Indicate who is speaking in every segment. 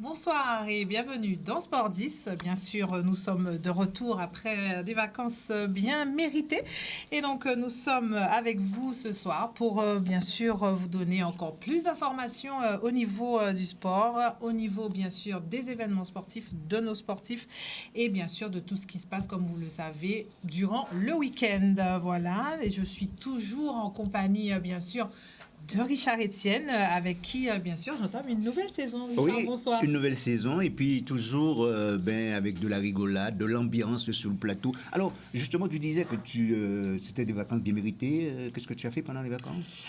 Speaker 1: Bonsoir et bienvenue dans Sport 10. Bien sûr, nous sommes de retour après des vacances bien méritées. Et donc, nous sommes avec vous ce soir pour, bien sûr, vous donner encore plus d'informations au niveau du sport, au niveau, bien sûr, des événements sportifs, de nos sportifs et bien sûr de tout ce qui se passe, comme vous le savez, durant le week-end. Voilà, et je suis toujours en compagnie, bien sûr, de Richard Etienne, avec qui, bien sûr, j'entame une nouvelle saison. Richard,
Speaker 2: oui,
Speaker 1: bonsoir.
Speaker 2: Une nouvelle saison, et puis toujours avec de la rigolade, de l'ambiance sur le plateau. Alors, justement, tu disais que c'était des vacances bien méritées. Qu'est-ce que tu as fait pendant les vacances?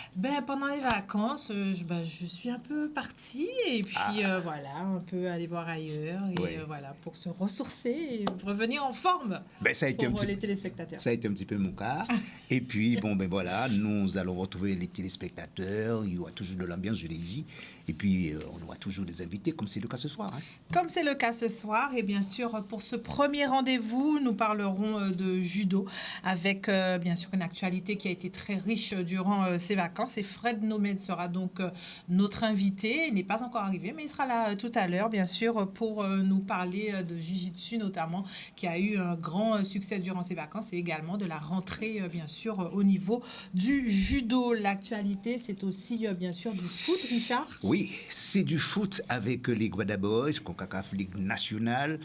Speaker 1: Pendant les vacances, je suis un peu partie, et puis voilà, un peu aller voir ailleurs, et
Speaker 2: Ouais.
Speaker 1: voilà, pour se ressourcer et revenir en forme
Speaker 2: Ça a été
Speaker 1: pour les téléspectateurs.
Speaker 2: Ça a été un petit peu mon cas. Et puis, voilà, nous allons retrouver les téléspectateurs. Il y aura toujours de l'ambiance, je l'ai dit. Et puis, on aura toujours des invités, comme c'est le cas ce soir. Hein.
Speaker 1: Comme c'est le cas ce soir, et bien sûr, pour ce premier rendez-vous, nous parlerons de judo, avec bien sûr une actualité qui a été très riche durant ces vacances. Et Fred Nomad sera donc notre invité. Il n'est pas encore arrivé, mais il sera là tout à l'heure, bien sûr, pour nous parler de Jiu-Jitsu notamment, qui a eu un grand succès durant ces vacances, et également de la rentrée, bien sûr, au niveau du judo. L'actualité, c'est aussi, bien sûr, du foot, Richard.
Speaker 2: Oui, c'est du foot avec les Guada Boys, CONCACAF Ligue nationale.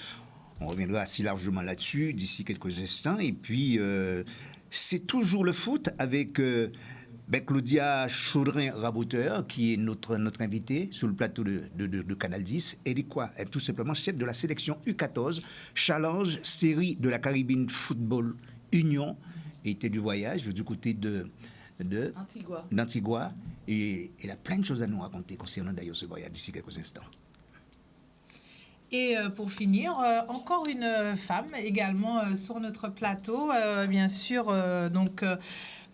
Speaker 2: On reviendra assez largement là-dessus d'ici quelques instants. Et puis, c'est toujours le foot avec Claudia Chaudrin-Raboteur, qui est notre invitée sur le plateau de Canal 10. Elle est quoi? Elle est tout simplement chef de la sélection U14, Challenge Série de la Caribbean Football Union. Elle était du voyage du côté d'Antigua. Et elle a plein de choses à nous raconter concernant d'ailleurs ce voyage d'ici quelques instants.
Speaker 1: Et pour finir, encore une femme également sur notre plateau, bien sûr.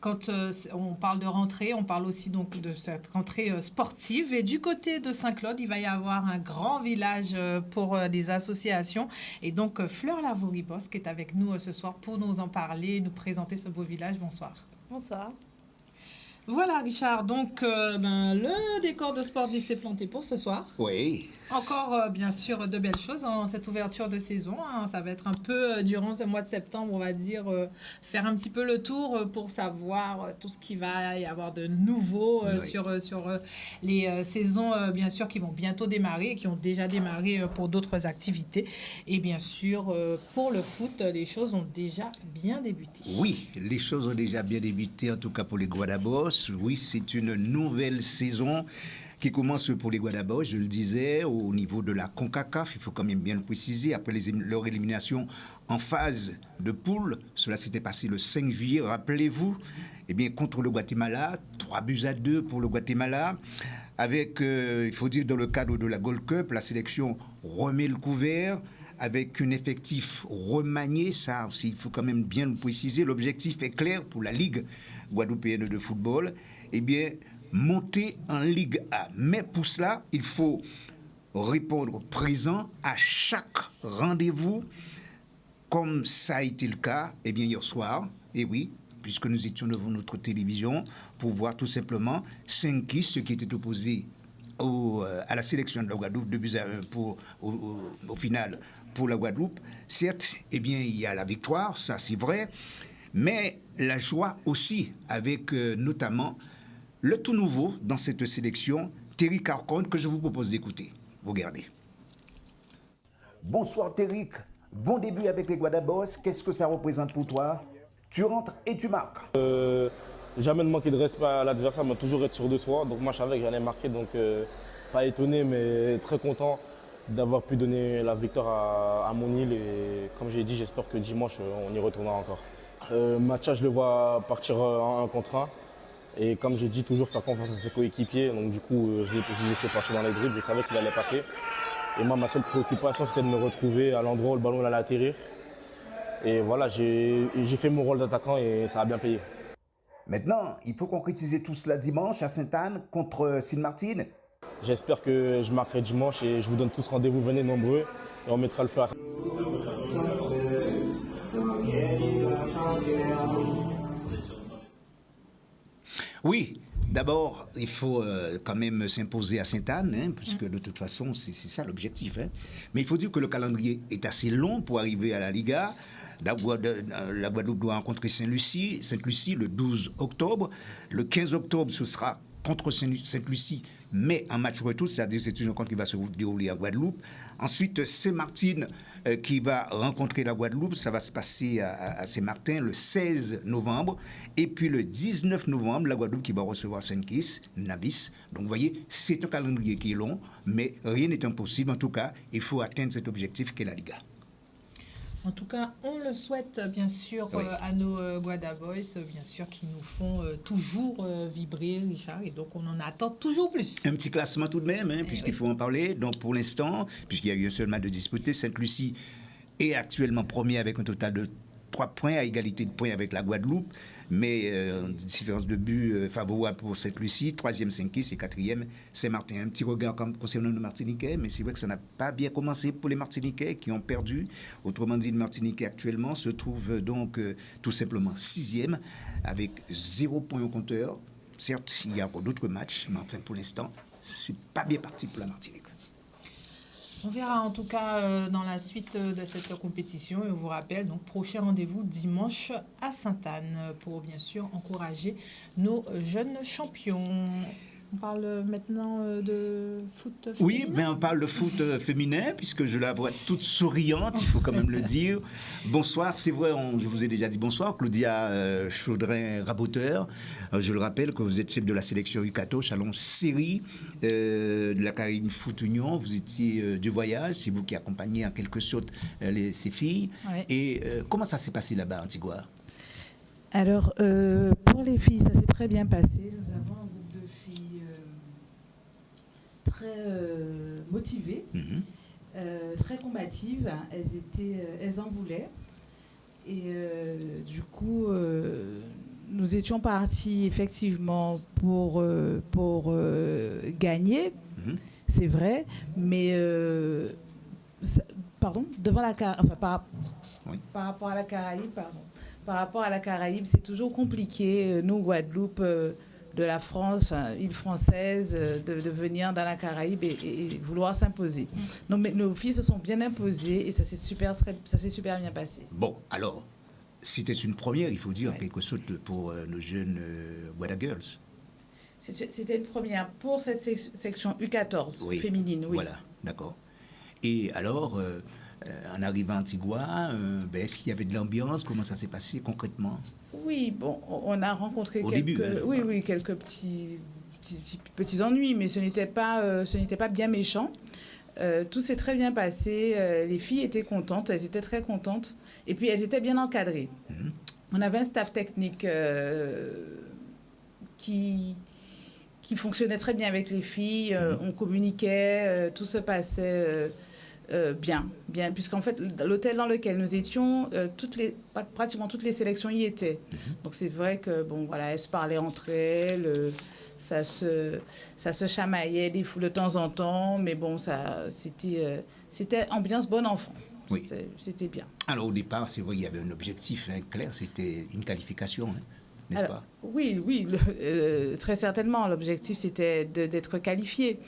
Speaker 1: Quand on parle de rentrée, on parle aussi donc de cette rentrée sportive. Et du côté de Saint-Claude, il va y avoir un grand village pour des associations. Et donc, Fleur Lavouribos qui est avec nous ce soir pour nous en parler, nous présenter ce beau village. Bonsoir.
Speaker 3: Bonsoir.
Speaker 1: Voilà, Richard. Donc, le décor de Sport 10 s'est planté pour ce soir.
Speaker 2: Oui.
Speaker 1: Encore, bien sûr, de belles choses en cette ouverture de saison. Hein. Ça va être un peu, durant ce mois de septembre, on va dire, faire un petit peu le tour pour savoir tout ce qu'il va y avoir de nouveau
Speaker 2: Oui.
Speaker 1: sur les saisons, bien sûr, qui vont bientôt démarrer et qui ont déjà démarré pour d'autres activités. Et bien sûr, pour le foot, les choses ont déjà bien débuté.
Speaker 2: Oui, les choses ont déjà bien débuté, en tout cas pour les Guadabos. Oui, c'est une nouvelle saison qui commence pour les Guadabos, je le disais, au niveau de la CONCACAF, il faut quand même bien le préciser, après leur élimination en phase de poule, cela s'était passé le 5 juillet, rappelez-vous, contre le Guatemala, 3-2 pour le Guatemala, avec, il faut dire, dans le cadre de la Gold Cup, la sélection remet le couvert, avec un effectif remanié, ça aussi, il faut quand même bien le préciser, l'objectif est clair pour la Ligue guadeloupéenne de football, monter en Ligue A. Mais pour cela, il faut répondre présent à chaque rendez-vous, comme ça a été le cas hier soir, et oui, puisque nous étions devant notre télévision, pour voir tout simplement Saint-Kitts, ce qui était opposé à la sélection de la Guadeloupe, 2-1 au final pour la Guadeloupe. Certes, il y a la victoire, ça c'est vrai, mais la joie aussi avec notamment le tout nouveau dans cette sélection, Terry Carconte, que je vous propose d'écouter. Vous regardez. Bonsoir Terry, bon début avec les Guadabos. Qu'est-ce que ça représente pour toi? Tu rentres et tu marques.
Speaker 4: Jamais de manquer de respect à l'adversaire, mais toujours être sûr de soi. Donc moi je savais que j'allais marquer, donc pas étonné, mais très content d'avoir pu donner la victoire à mon île. Et comme j'ai dit, j'espère que dimanche on y retournera encore. Matcha, je le vois partir en 1 contre 1. Et comme j'ai dit, toujours faire confiance à ses coéquipiers. Donc du coup, je l'ai laissé partir dans les dribbles, je savais qu'il allait passer. Et moi, ma seule préoccupation, c'était de me retrouver à l'endroit où le ballon allait atterrir. Et voilà, j'ai fait mon rôle d'attaquant et ça a bien payé.
Speaker 2: Maintenant, il faut concrétiser tout cela dimanche à Sainte-Anne contre Sint-Martine.
Speaker 4: J'espère que je marquerai dimanche et je vous donne tous rendez-vous, venez nombreux et on mettra le feu à ça.
Speaker 2: Oui, d'abord, il faut quand même s'imposer à Sainte-Anne, hein, puisque de toute façon, c'est ça l'objectif. Hein. Mais il faut dire que le calendrier est assez long pour arriver à la Liga. La Guadeloupe doit rencontrer Sainte-Lucie le 12 octobre. Le 15 octobre, ce sera contre Sainte-Lucie, mais en match retour, c'est-à-dire que c'est une rencontre qui va se dérouler à Guadeloupe. Ensuite, Saint-Martin qui va rencontrer la Guadeloupe, ça va se passer à Saint-Martin le 16 novembre. Et puis le 19 novembre, la Guadeloupe qui va recevoir Saint-Kitts, Nabis. Donc vous voyez, c'est un calendrier qui est long, mais rien n'est impossible. En tout cas, il faut atteindre cet objectif qu'est la Liga.
Speaker 1: En tout cas, on le souhaite bien sûr
Speaker 2: Oui.
Speaker 1: à nos Guada Boys, bien sûr, qui nous font toujours vibrer, Richard, et donc on en attend toujours plus.
Speaker 2: Un petit classement tout de même, hein, puisqu'il faut en parler. Donc pour l'instant, puisqu'il y a eu un seul match de disputé, Sainte-Lucie est actuellement premier avec un total de 3 points, à égalité de points avec la Guadeloupe, mais différence de but favorable pour Sainte-Lucie, 3e Saint-Kitts et 4e Saint-Martin. Un petit regard concernant le Martiniquais, mais c'est vrai que ça n'a pas bien commencé pour les Martiniquais qui ont perdu. Autrement dit, le Martiniquais actuellement se trouve donc tout simplement 6e avec 0 point au compteur. Certes, il y a encore d'autres matchs, mais enfin pour l'instant, c'est pas bien parti pour la Martinique.
Speaker 1: On verra en tout cas dans la suite de cette compétition et on vous rappelle donc prochain rendez-vous dimanche à Sainte-Anne pour bien sûr encourager nos jeunes champions. On parle maintenant de foot féminin.
Speaker 2: Oui, mais on parle de foot féminin, puisque je la vois toute souriante, il faut quand même le dire. Bonsoir, c'est vrai, je vous ai déjà dit bonsoir, Claudia Chaudrin-Raboteur. Je le rappelle que vous êtes chef de la sélection U14 Challenge Série de la Caraïbe Foot Union. Vous étiez du voyage, c'est vous qui accompagnez en quelque sorte ces filles.
Speaker 3: Ouais.
Speaker 2: Et comment ça s'est passé là-bas, Antigua?
Speaker 3: Alors, pour les filles, ça s'est très bien passé. Nous avons un groupe de filles très motivées, très combatives. Elles en voulaient. Et du coup, nous étions partis effectivement pour gagner, c'est vrai, mais devant la par rapport à la Caraïbe, Par rapport à la Caraïbe, c'est toujours compliqué, nous, Guadeloupe, de la France, île française, de venir dans la Caraïbe et vouloir s'imposer. Donc, mais nos filles se sont bien imposées et ça s'est super bien passé.
Speaker 2: Bon, alors, c'était une première, il faut dire, en quelque sorte, pour nos jeunes Guada Girls.
Speaker 3: C'était une première pour cette section U14 féminine, oui.
Speaker 2: Voilà, d'accord. Et alors, en arrivant à Antigua, est-ce qu'il y avait de l'ambiance? Comment ça s'est passé concrètement?
Speaker 3: Oui, bon, on a rencontré quelques petits ennuis, mais ce n'était pas bien méchant. Tout s'est très bien passé. Les filles étaient contentes, elles étaient très contentes. Et puis, elles étaient bien encadrées. On avait un staff technique qui fonctionnait très bien avec les filles. On communiquait, tout se passait bien, puisqu'en fait, l'hôtel dans lequel nous étions, pratiquement toutes les sélections y étaient. Donc c'est vrai que, bon, voilà, elles se parlaient entre elles, ça se chamaillait de temps en temps, mais bon, c'était ambiance bon enfant.
Speaker 2: Oui.
Speaker 3: C'était bien.
Speaker 2: Alors au départ, c'est vrai, il y avait un objectif clair, c'était une qualification, n'est-ce pas?
Speaker 3: Oui, très certainement. L'objectif, c'était d'être qualifié.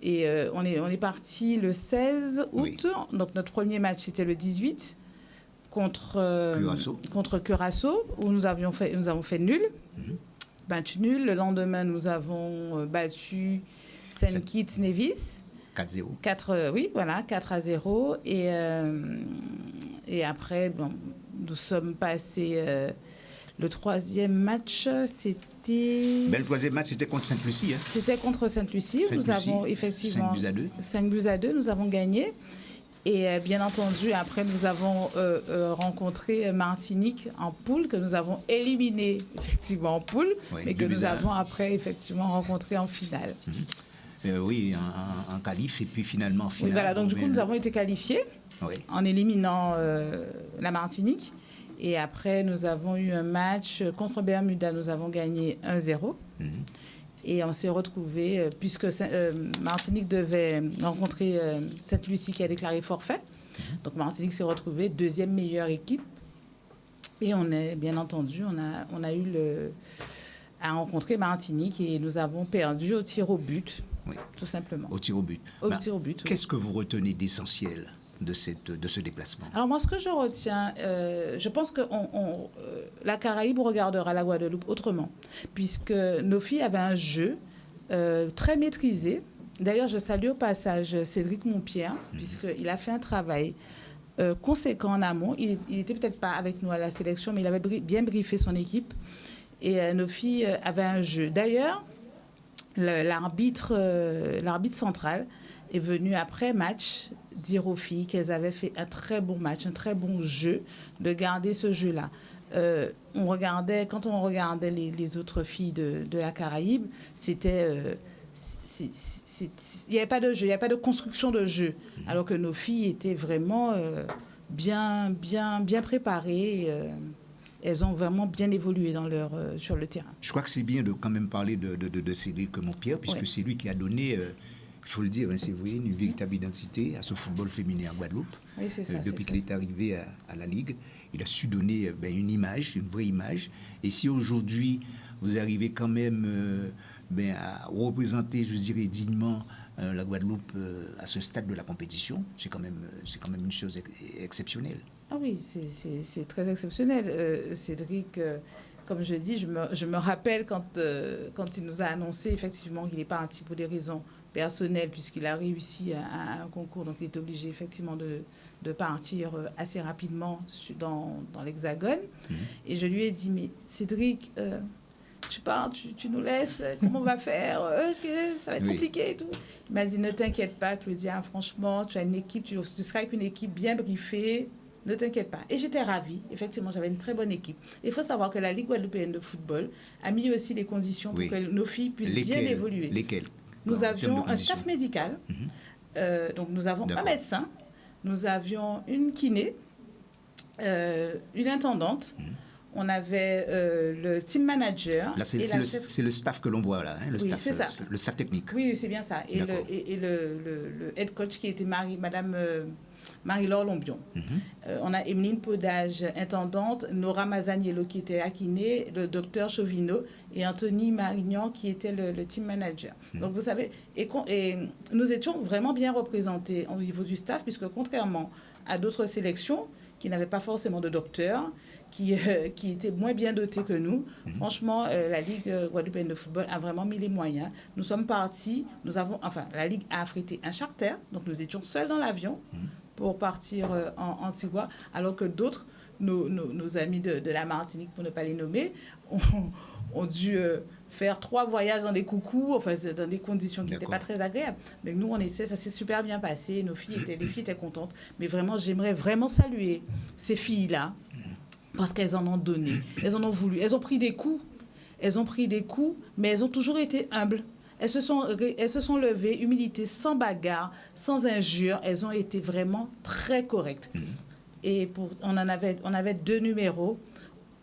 Speaker 3: Et on est parti le 16 août. Donc notre premier match, c'était le 18 contre Curaçao, où nous avons fait nul. Battu nul. Le lendemain, nous avons battu Saint-Kitts Nevis.
Speaker 2: 4-0.
Speaker 3: 4-0. Et après, bon, nous sommes passés... le troisième match, c'était...
Speaker 2: Le troisième match, c'était contre Sainte-Lucie.
Speaker 3: C'était contre Sainte-Lucie. Nous avons effectivement 5 buts à 2. Nous avons gagné. Et bien entendu, après, nous avons rencontré Martinique en poule, que nous avons éliminé effectivement en poule, mais que nous avons après effectivement rencontré en finale.
Speaker 2: En qualif et puis finalement en finale.
Speaker 3: Oui, voilà, donc du coup, nous avons été qualifiés en éliminant la Martinique. Et après, nous avons eu un match contre Bermuda. Nous avons gagné 1-0. Et on s'est retrouvés, puisque Martinique devait rencontrer Sainte-Lucie qui a déclaré forfait. Donc Martinique s'est retrouvée deuxième meilleure équipe. Et on est, bien entendu, on a eu a rencontré Martinique et nous avons perdu au tir au but,
Speaker 2: Oui,
Speaker 3: tout simplement.
Speaker 2: au tir au but.
Speaker 3: Au tir au but, oui.
Speaker 2: Qu'est-ce que vous retenez d'essentiel de ce déplacement?
Speaker 3: Alors moi, ce que je retiens, je pense que la Caraïbe regardera la Guadeloupe autrement, puisque nos filles avaient un jeu très maîtrisé. D'ailleurs, je salue au passage Cédric Montpierre, puisqu'il a fait un travail conséquent en amont. Il n'était peut-être pas avec nous à la sélection, mais il avait bien briefé son équipe. Et nos filles avaient un jeu. D'ailleurs, l'arbitre central est venu après match dire aux filles qu'elles avaient fait un très bon match, un très bon jeu, de garder ce jeu-là. Quand on regardait les autres filles de la Caraïbe, c'était... il n'y avait pas de jeu, il n'y avait pas de construction de jeu, alors que nos filles étaient vraiment bien préparées. Elles ont vraiment bien évolué sur le terrain.
Speaker 2: Je crois que c'est bien de quand même parler de Cédric Montpierre, puisque c'est lui qui a donné, il faut le dire, c'est vrai, une véritable identité à ce football féminin en Guadeloupe.
Speaker 3: Oui, c'est ça.
Speaker 2: Depuis qu'il est arrivé à la Ligue, il a su donner une image, une vraie image. Et si aujourd'hui, vous arrivez quand même à représenter, je dirais, dignement la Guadeloupe à ce stade de la compétition, c'est quand même une chose exceptionnelle.
Speaker 3: Ah oui, c'est très exceptionnel. Cédric, comme je dis, je me rappelle quand il nous a annoncé effectivement qu'il n'est pas parti pour des raisons personnelles, puisqu'il a réussi à un concours, donc il est obligé effectivement de partir assez rapidement dans l'Hexagone. Et je lui ai dit, mais Cédric, tu pars, tu nous laisses, comment on va faire? Ça va être compliqué et tout. Il m'a dit, ne t'inquiète pas, Claudia, franchement, tu as une équipe, tu seras avec une équipe bien briefée. Ne t'inquiète pas. Et j'étais ravie. Effectivement, j'avais une très bonne équipe. Il faut savoir que la Ligue guadeloupéenne de football a mis aussi les conditions pour que nos filles puissent bien évoluer.
Speaker 2: Lesquelles?
Speaker 3: Nous avions un staff médical. Donc, nous avons un médecin. Nous avions une kiné, une intendante. On avait le team manager.
Speaker 2: Là, c'est le staff que l'on voit là, hein,
Speaker 3: oui, c'est ça.
Speaker 2: Le staff technique.
Speaker 3: Oui, c'est bien ça. Et le head coach qui était Madame Marie-Laure Lombion. On a Emeline Podage, intendante, Nora Mazaniello qui était à kiné, le docteur Chauvino et Anthony Marignan qui était le team manager. Donc vous savez, et nous étions vraiment bien représentés au niveau du staff, puisque contrairement à d'autres sélections qui n'avaient pas forcément de docteur, qui étaient moins bien dotés que nous, franchement, la Ligue guadeloupéenne de football a vraiment mis les moyens. Nous sommes partis, la Ligue a affrété un charter, donc nous étions seuls dans l'avion pour partir en Antigua, alors que d'autres, nos amis de la Martinique, pour ne pas les nommer, ont dû faire 3 voyages dans des coucous, dans des conditions qui n'étaient pas très agréables. Mais nous, ça s'est super bien passé, les filles étaient contentes. Mais vraiment, j'aimerais vraiment saluer ces filles-là, parce qu'elles en ont donné, elles en ont voulu, elles ont pris des coups, mais elles ont toujours été humbles. Elles se sont levées, humilité, sans bagarre, sans injure. Elles ont été vraiment très correctes. Et on avait 2 numéros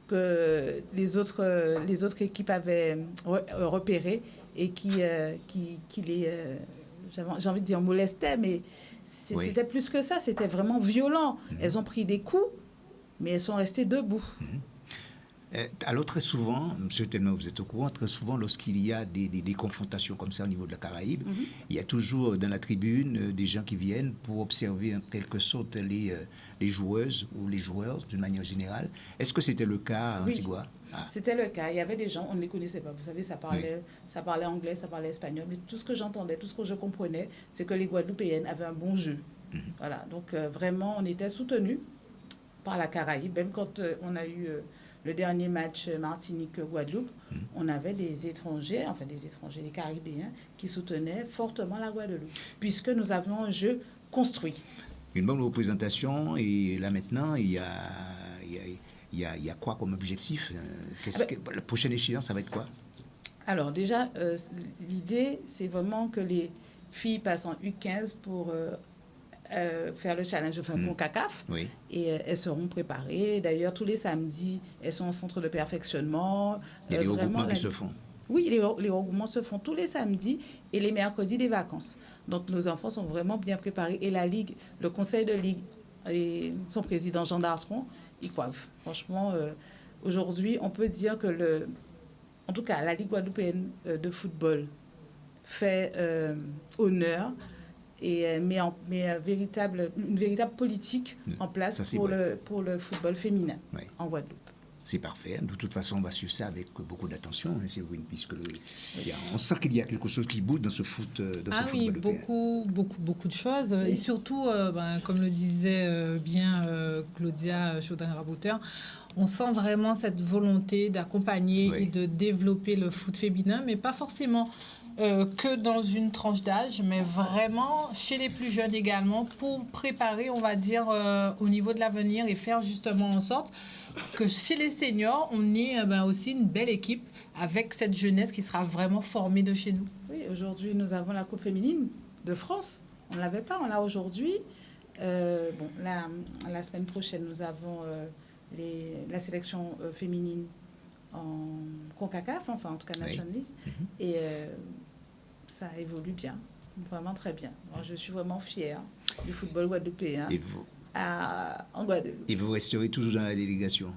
Speaker 3: que les autres équipes avaient repérés et qui j'ai envie de dire molestaient, mais c'était plus que ça. C'était vraiment violent. Elles ont pris des coups, mais elles sont restées debout.
Speaker 2: Alors très souvent, monsieur Tellement, vous êtes au courant, très souvent lorsqu'il y a des confrontations comme ça au niveau de la Caraïbe, il y a toujours dans la tribune des gens qui viennent pour observer en quelque sorte les joueuses ou les joueurs d'une manière générale. Est-ce que c'était le cas à Antigua?
Speaker 3: C'était le cas. Il y avait des gens, on ne les connaissait pas. Vous savez, ça parlait anglais, ça parlait espagnol, mais tout ce que j'entendais, tout ce que je comprenais, c'est que les Guadeloupéennes avaient un bon jeu. Voilà. Donc vraiment, on était soutenus par la Caraïbe, même quand on a eu le dernier match Martinique-Guadeloupe, on avait des étrangers, des Caribéens, qui soutenaient fortement la Guadeloupe, puisque nous avions un jeu construit.
Speaker 2: Une bonne représentation, et là maintenant, il y a quoi comme objectif? La prochaine échéance, ça va être quoi? Alors
Speaker 3: déjà, l'idée, c'est vraiment que les filles passent en U15 pour faire le challenge CONCACAF.
Speaker 2: Oui.
Speaker 3: Et elles seront préparées. D'ailleurs, tous les samedis, elles sont en centre de perfectionnement.
Speaker 2: Il y a des regroupements qui se font.
Speaker 3: Oui, les regroupements se font tous les samedis et les mercredis des vacances. Donc, nos enfants sont vraiment bien préparés. Et la Ligue, le conseil de Ligue et son président Jean Dartron, ils coiffent. Franchement, aujourd'hui, on peut dire que en tout cas, la Ligue guadeloupéenne de football fait honneur et met une véritable politique en place pour le football féminin en Guadeloupe.
Speaker 2: C'est parfait. De toute façon, on va suivre ça avec beaucoup d'attention, hein, Séverine, puisque on sent qu'il y a quelque chose qui bouge dans ce foot.
Speaker 1: Oui, beaucoup de choses. Oui. Et surtout, comme le disait bien Claudia Chaudrin-Rabouteur, on sent vraiment cette volonté d'accompagner et de développer le foot féminin, mais pas forcément que dans une tranche d'âge, mais vraiment chez les plus jeunes également, pour préparer, on va dire, au niveau de l'avenir et faire justement en sorte que chez les seniors, on ait aussi une belle équipe avec cette jeunesse qui sera vraiment formée de chez nous.
Speaker 3: Oui, aujourd'hui, nous avons la Coupe féminine de France. On ne l'avait pas, on l'a aujourd'hui. La semaine prochaine, nous avons la sélection féminine en CONCACAF, enfin en tout cas National League. Et ça évolue bien, vraiment très bien. Alors, je suis vraiment fière du football guadeloupéen en Guadeloupe.
Speaker 2: Et vous resterez toujours dans la délégation?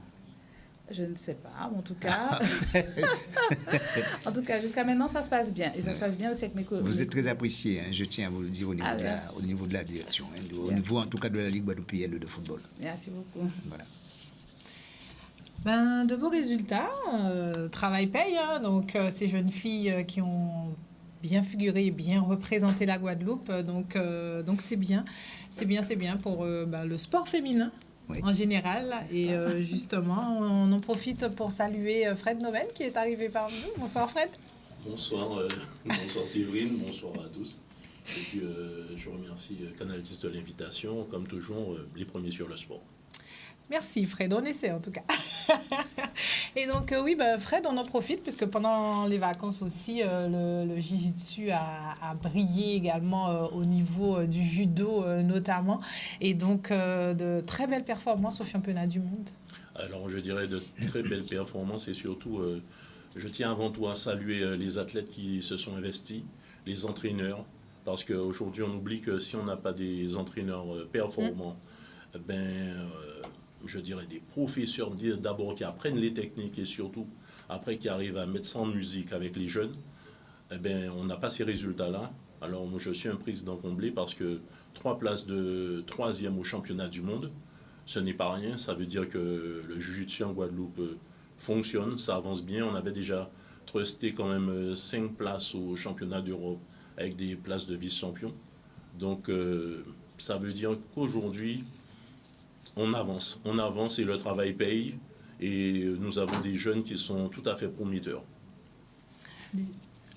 Speaker 3: Je ne sais pas, en tout cas. En tout cas, jusqu'à maintenant, ça se passe bien. Et ça se passe bien aussi avec mes collègues.
Speaker 2: Vous êtes très apprécié, hein, je tiens à vous le dire au niveau de la direction, hein, au niveau en tout cas de la Ligue guadeloupéenne de football.
Speaker 3: Merci beaucoup.
Speaker 2: Voilà.
Speaker 1: De beaux résultats, travail paye, hein, donc ces jeunes filles qui ont bien figuré et bien représenté la Guadeloupe, donc c'est bien pour le sport féminin en général. Et justement, on en profite pour saluer Fred Noël qui est arrivé parmi nous. Bonsoir Fred.
Speaker 5: Bonsoir Séverine, bonsoir à tous. Et puis je remercie Canal 10 de l'invitation, comme toujours, les premiers sur le sport.
Speaker 1: Merci Fred, on essaie en tout cas. Et donc Fred, on en profite puisque pendant les vacances aussi, le Jiu-Jitsu a brillé également au niveau du judo notamment. Et donc de très belles performances au championnat du monde.
Speaker 5: Alors je dirais de très belles performances et surtout, je tiens avant tout à saluer les athlètes qui se sont investis, les entraîneurs, parce qu'aujourd'hui on oublie que si on n'a pas des entraîneurs performants, je dirais des professeurs d'abord qui apprennent les techniques et surtout après qui arrivent à mettre ça en musique avec les jeunes, on n'a pas ces résultats-là. Alors moi je suis un président comblé parce que 3 places de 3e au championnat du monde, ce n'est pas rien. Ça veut dire que le Jiu-Jitsu en Guadeloupe fonctionne, ça avance bien. On avait déjà trusté quand même 5 places au championnat d'Europe avec des places de vice-champion. Donc ça veut dire qu'aujourd'hui, on avance et le travail paye. Et nous avons des jeunes qui sont tout à fait prometteurs.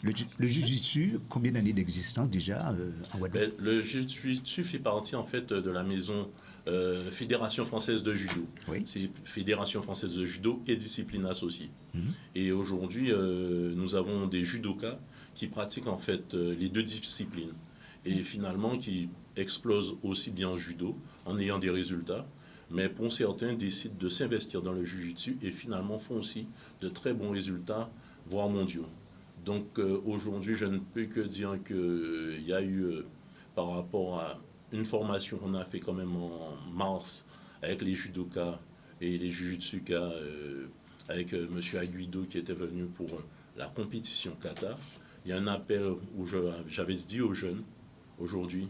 Speaker 2: Le Jiu-Jitsu, combien d'années d'existence déjà en Guadeloupe?
Speaker 5: Le Jiu-Jitsu fait partie en fait de la maison Fédération Française de Judo. Oui. C'est Fédération Française de Judo et discipline associée. Et aujourd'hui, nous avons des judokas qui pratiquent en fait les 2 disciplines. Et finalement, qui explosent aussi bien en judo en ayant des résultats. Mais pour certains, décident de s'investir dans le Jiu-Jitsu et finalement font aussi de très bons résultats, voire mondiaux. Donc aujourd'hui, je ne peux que dire qu'il y a eu, par rapport à une formation qu'on a fait quand même en mars avec les judokas et les jujutsukas, avec M. Aguido qui était venu pour la compétition Qatar, il y a un appel où j'avais dit aux jeunes, aujourd'hui,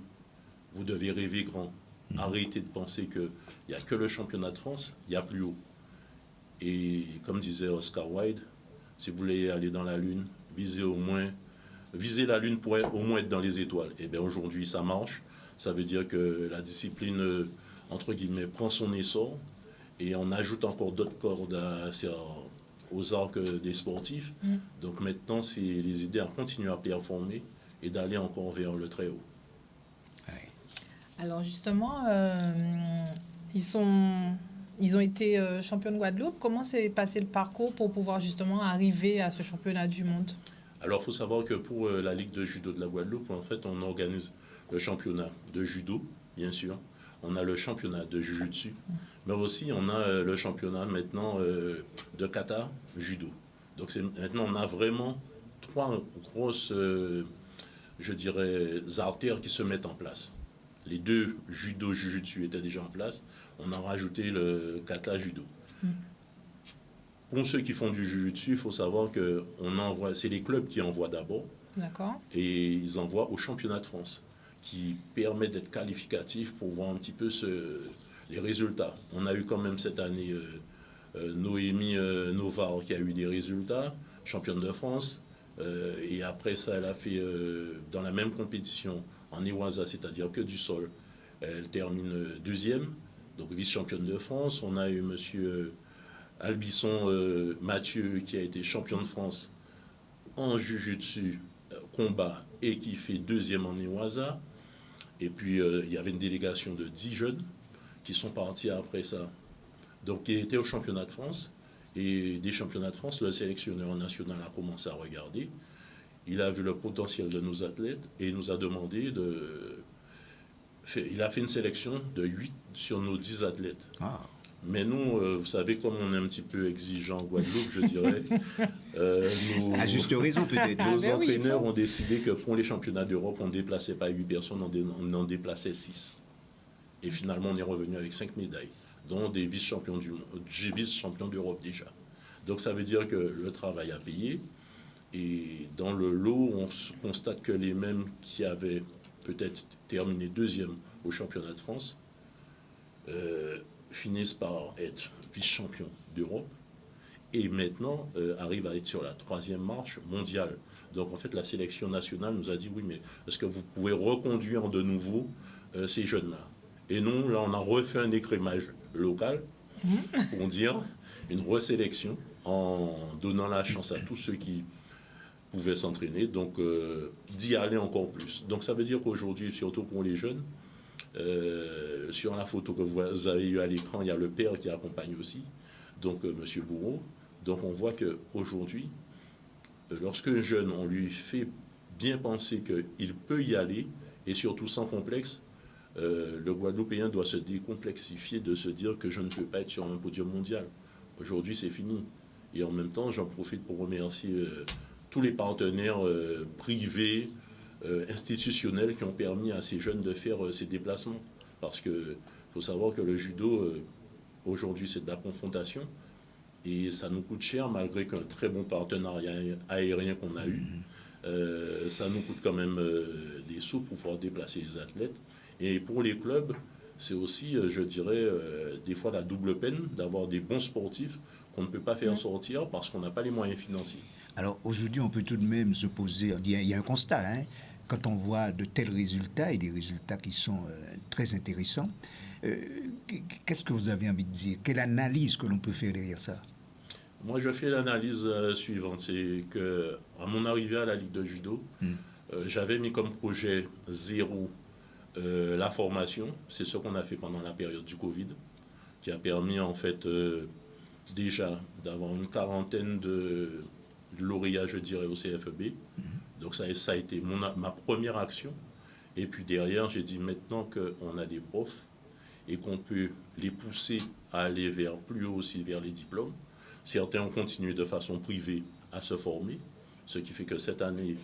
Speaker 5: vous devez rêver grand. Arrêtez de penser qu'il n'y a que le championnat de France, il y a plus haut. Et comme disait Oscar Wilde, si vous voulez aller dans la Lune, visez la Lune pour au moins être dans les étoiles. Et bien aujourd'hui, ça marche. Ça veut dire que la discipline, entre guillemets, prend son essor et on ajoute encore d'autres cordes aux arcs des sportifs. Donc maintenant, c'est les idées à continuer à performer et d'aller encore vers le très haut.
Speaker 1: Alors justement, ils ont été champions de Guadeloupe. Comment s'est passé le parcours pour pouvoir justement arriver à ce championnat du monde?
Speaker 5: Alors il faut savoir que pour la Ligue de judo de la Guadeloupe, en fait, on organise le championnat de judo, bien sûr. On a le championnat de jiu-jitsu, mais aussi on a le championnat maintenant de kata judo. Donc maintenant on a vraiment 3 grosses, je dirais, artères qui se mettent en place. Les 2 judo jiu-jitsu étaient déjà en place. On a rajouté le kata judo. pour ceux qui font du jiu-jitsu, il faut savoir que c'est les clubs qui envoient d'abord.
Speaker 1: D'accord.
Speaker 5: Et ils envoient au championnat de France, qui permet d'être qualificatif pour voir un petit peu les résultats. On a eu quand même cette année Noémie Novare qui a eu des résultats, championne de France. Et après ça, elle a fait dans la même compétition en Iwaza, c'est-à-dire que du sol. Elle termine deuxième, donc vice-championne de France. On a eu monsieur Albisson Mathieu qui a été champion de France en Jiu-Jitsu combat et qui fait deuxième en Iwaza. Et puis il y avait une délégation de 10 jeunes qui sont partis après ça. Donc qui étaient au championnat de France. Et des championnats de France, le sélectionneur national a commencé à regarder. Il a vu le potentiel de nos athlètes et il nous a demandé il a fait une sélection de 8 sur nos 10 athlètes. Ah. Mais nous, vous savez, comme on est un petit peu exigeant en Guadeloupe, je dirais,
Speaker 2: à juste raison peut-être.
Speaker 5: Nos entraîneurs ont décidé que pour les championnats d'Europe, on ne déplaçait pas 8 personnes, on en déplaçait 6. Et finalement, on est revenu avec 5 médailles, dont des vice-champions vice-champions d'Europe déjà. Donc ça veut dire que le travail a payé. Et dans le lot, on constate que les mêmes qui avaient peut-être terminé deuxième au championnat de France finissent par être vice-champions d'Europe et maintenant arrivent à être sur la 3e marche mondiale. Donc en fait, la sélection nationale nous a dit oui, mais est-ce que vous pouvez reconduire de nouveau ces jeunes-là? Et nous, là, on a refait un écrémage local pour dire une resélection en donnant la chance à tous ceux qui pouvaient s'entraîner, donc d'y aller encore plus. Donc ça veut dire qu'aujourd'hui, surtout pour les jeunes, sur la photo que vous avez eue à l'écran, il y a le père qui accompagne aussi, donc Monsieur Bourreau. Donc on voit qu'aujourd'hui, lorsqu'un jeune, on lui fait bien penser qu'il peut y aller, et surtout sans complexe, le Guadeloupéen doit se décomplexifier de se dire que je ne peux pas être sur un podium mondial. Aujourd'hui, c'est fini. Et en même temps, j'en profite pour remercier tous les partenaires privés, institutionnels qui ont permis à ces jeunes de faire ces déplacements. Parce qu'il faut savoir que le judo, aujourd'hui, c'est de la confrontation. Et ça nous coûte cher, malgré qu'un très bon partenariat aérien qu'on a eu. Ça nous coûte quand même des sous pour pouvoir déplacer les athlètes. Et pour les clubs, c'est aussi, je dirais, des fois la double peine d'avoir des bons sportifs qu'on ne peut pas faire sortir parce qu'on n'a pas les moyens financiers.
Speaker 2: Alors aujourd'hui, on peut tout de même se poser, il y a un constat, hein, quand on voit de tels résultats et des résultats qui sont très intéressants. Qu'est-ce que vous avez envie de dire? Quelle analyse que l'on peut faire derrière ça?
Speaker 5: Moi, je fais l'analyse suivante, c'est qu'à mon arrivée à la Ligue de Judo, j'avais mis comme projet zéro la formation. C'est ce qu'on a fait pendant la période du Covid, qui a permis en fait déjà d'avoir une quarantaine de lauréats, je dirais, au CFEB. Donc ça a été ma première action. Et puis derrière, j'ai dit maintenant qu'on a des profs et qu'on peut les pousser à aller plus haut aussi vers les diplômes. Certains ont continué de façon privée à se former, ce qui fait que cette année,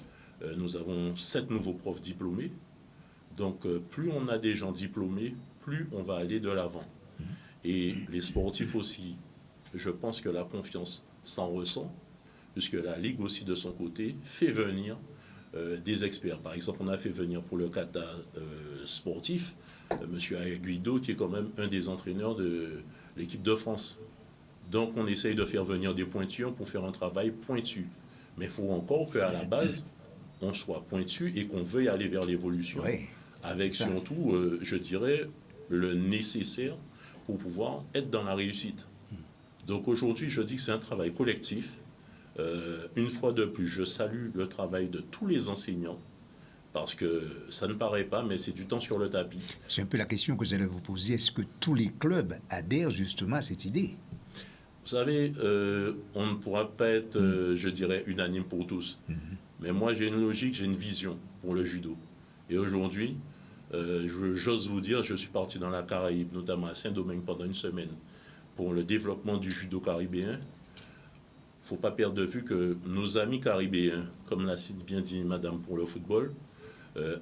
Speaker 5: nous avons 7 nouveaux profs diplômés. Donc plus on a des gens diplômés, plus on va aller de l'avant. Et les sportifs aussi, je pense que la confiance s'en ressent, puisque la Ligue aussi de son côté fait venir des experts. Par exemple, on a fait venir pour le kata sportif, M. Aguido, qui est quand même un des entraîneurs de l'équipe de France. Donc on essaye de faire venir des pointures pour faire un travail pointu. Mais il faut encore qu'à la base, on soit pointu et qu'on veuille aller vers l'évolution, avec surtout, je dirais, le nécessaire pour pouvoir être dans la réussite. Donc aujourd'hui, je dis que c'est un travail collectif. Une fois de plus, je salue le travail de tous les enseignants, parce que ça ne paraît pas, mais c'est du temps sur le tapis.
Speaker 2: C'est un peu la question que j'allais vous poser. Est-ce que tous les clubs adhèrent justement à cette idée?
Speaker 5: Vous savez, on ne pourra pas être, je dirais, unanime pour tous. Mais moi, j'ai une logique, j'ai une vision pour le judo. Et aujourd'hui, j'ose vous dire, je suis parti dans la Caraïbe, notamment à Saint-Domingue pendant une semaine, pour le développement du judo caribéen. Il ne faut pas perdre de vue que nos amis caribéens, comme l'a si bien dit Madame pour le football,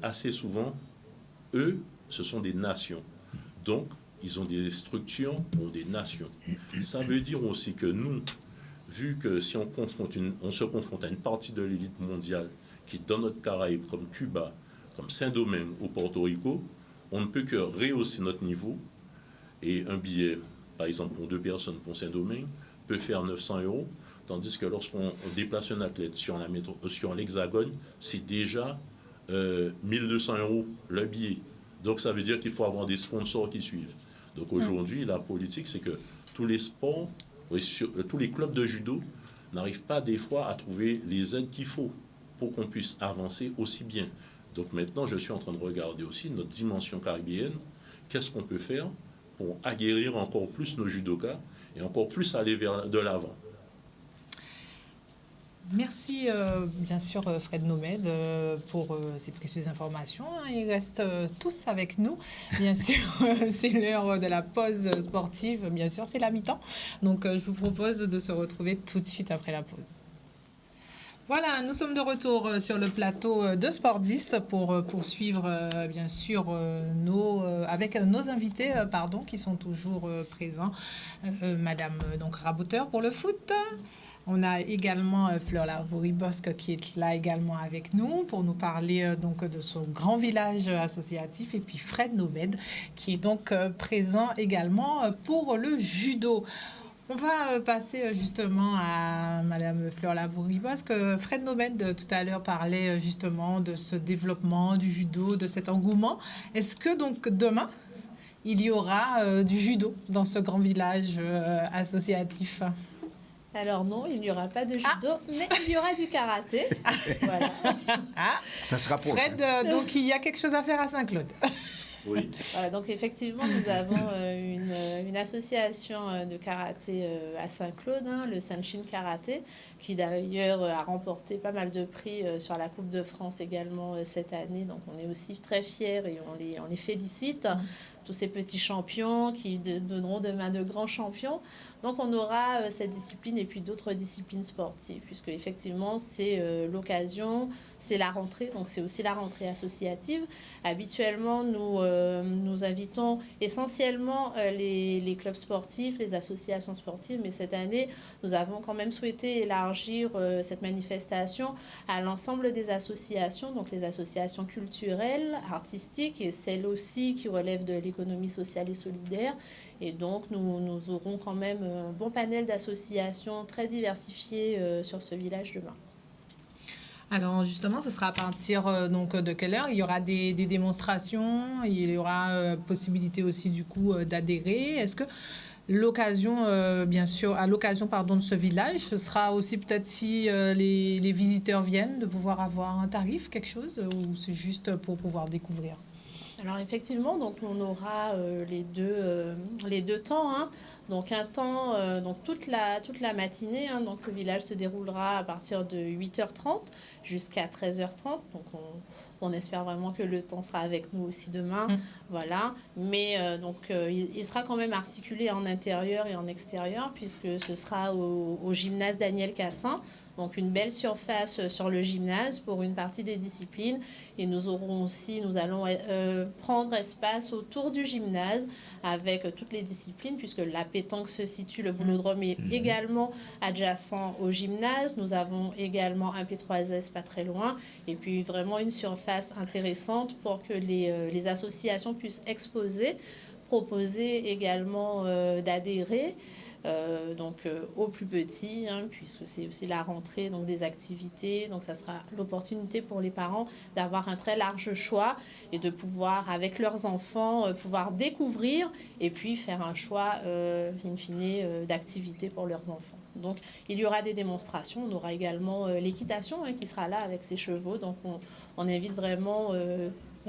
Speaker 5: assez souvent, eux, ce sont des nations. Donc, ils ont des structures pour des nations. Ça veut dire aussi que nous, vu que si on se confronte à une partie de l'élite mondiale qui est dans notre Caraïbe, comme Cuba, comme Saint-Domingue ou Porto Rico, on ne peut que rehausser notre niveau. Et un billet, par exemple, pour 2 personnes pour Saint-Domingue, peut faire 900 €, tandis que lorsqu'on déplace un athlète sur l'Hexagone, c'est déjà 1200 € le billet. Donc ça veut dire qu'il faut avoir des sponsors qui suivent. Donc aujourd'hui, la politique, c'est que tous les sports, tous les clubs de judo n'arrivent pas des fois à trouver les aides qu'il faut pour qu'on puisse avancer aussi bien. Donc maintenant, je suis en train de regarder aussi notre dimension caribéenne. Qu'est-ce qu'on peut faire pour aguerrir encore plus nos judokas et encore plus aller vers de l'avant.
Speaker 1: Merci bien sûr Fred Nomède pour ces précieuses informations. Ils restent tous avec nous. Bien sûr, c'est l'heure de la pause sportive. Bien sûr, c'est la mi-temps. Donc, je vous propose de se retrouver tout de suite après la pause. Voilà, nous sommes de retour sur le plateau de Sport 10 pour poursuivre bien sûr avec nos invités qui sont toujours présents. Madame donc Raboteur pour le foot. On a également Fleur Lavoie-Ribosque qui est là également avec nous pour nous parler donc de son grand village associatif, et puis Fred Nomède qui est donc présent également pour le judo. On va passer justement à Madame Fleur Lavoie-Ribosque. Fred Nomède tout à l'heure parlait justement de ce développement du judo, de cet engouement. Est-ce que donc demain il y aura du judo dans ce grand village associatif?
Speaker 6: Alors non, il n'y aura pas de judo, mais il y aura du karaté. Voilà.
Speaker 2: Ça sera pour
Speaker 1: Fred, donc il y a quelque chose à faire à Saint-Claude.
Speaker 5: Oui.
Speaker 6: Voilà, donc effectivement, nous avons une association de karaté à Saint-Claude, le Sanshin Karaté, qui d'ailleurs a remporté pas mal de prix sur la Coupe de France également cette année. Donc on est aussi très fiers et on les félicite. Tous ces petits champions qui donneront demain de grands champions. Donc on aura cette discipline et puis d'autres disciplines sportives, puisque effectivement c'est l'occasion, c'est la rentrée, donc c'est aussi la rentrée associative. Habituellement, nous invitons essentiellement les clubs sportifs, les associations sportives, mais cette année, nous avons quand même souhaité élargir cette manifestation à l'ensemble des associations, donc les associations culturelles, artistiques et celles aussi qui relèvent de l'économie sociale et solidaire. Et donc, nous aurons quand même un bon panel d'associations très diversifiées sur ce village demain.
Speaker 1: Alors justement, ce sera à partir donc de quelle heure? Il y aura des démonstrations, il y aura possibilité aussi du coup d'adhérer. Est-ce que l'occasion, bien sûr, à l'occasion de ce village, ce sera aussi peut-être si les visiteurs viennent de pouvoir avoir un tarif, quelque chose, ou c'est juste pour pouvoir découvrir?
Speaker 6: Alors effectivement, donc on aura les deux temps. Donc un temps, donc toute la matinée. Donc le village se déroulera à partir de 8h30 jusqu'à 13h30. Donc on espère vraiment que le temps sera avec nous aussi demain. Voilà. Mais il sera quand même articulé en intérieur et en extérieur, puisque ce sera au gymnase Daniel Cassin. Donc une belle surface sur le gymnase pour une partie des disciplines. Et nous allons prendre espace autour du gymnase avec toutes les disciplines, puisque la pétanque se situe, le boulodrome est également adjacent au gymnase. Nous avons également un P3S pas très loin. Et puis vraiment une surface intéressante pour que les associations puissent exposer, proposer également d'adhérer. Aux plus petits, puisque c'est aussi la rentrée, donc des activités. Donc ça sera l'opportunité pour les parents d'avoir un très large choix et de pouvoir, avec leurs enfants, pouvoir découvrir et puis faire un choix, in fine, d'activités pour leurs enfants. Donc il y aura des démonstrations. On aura également l'équitation qui sera là avec ses chevaux. Donc on invite vraiment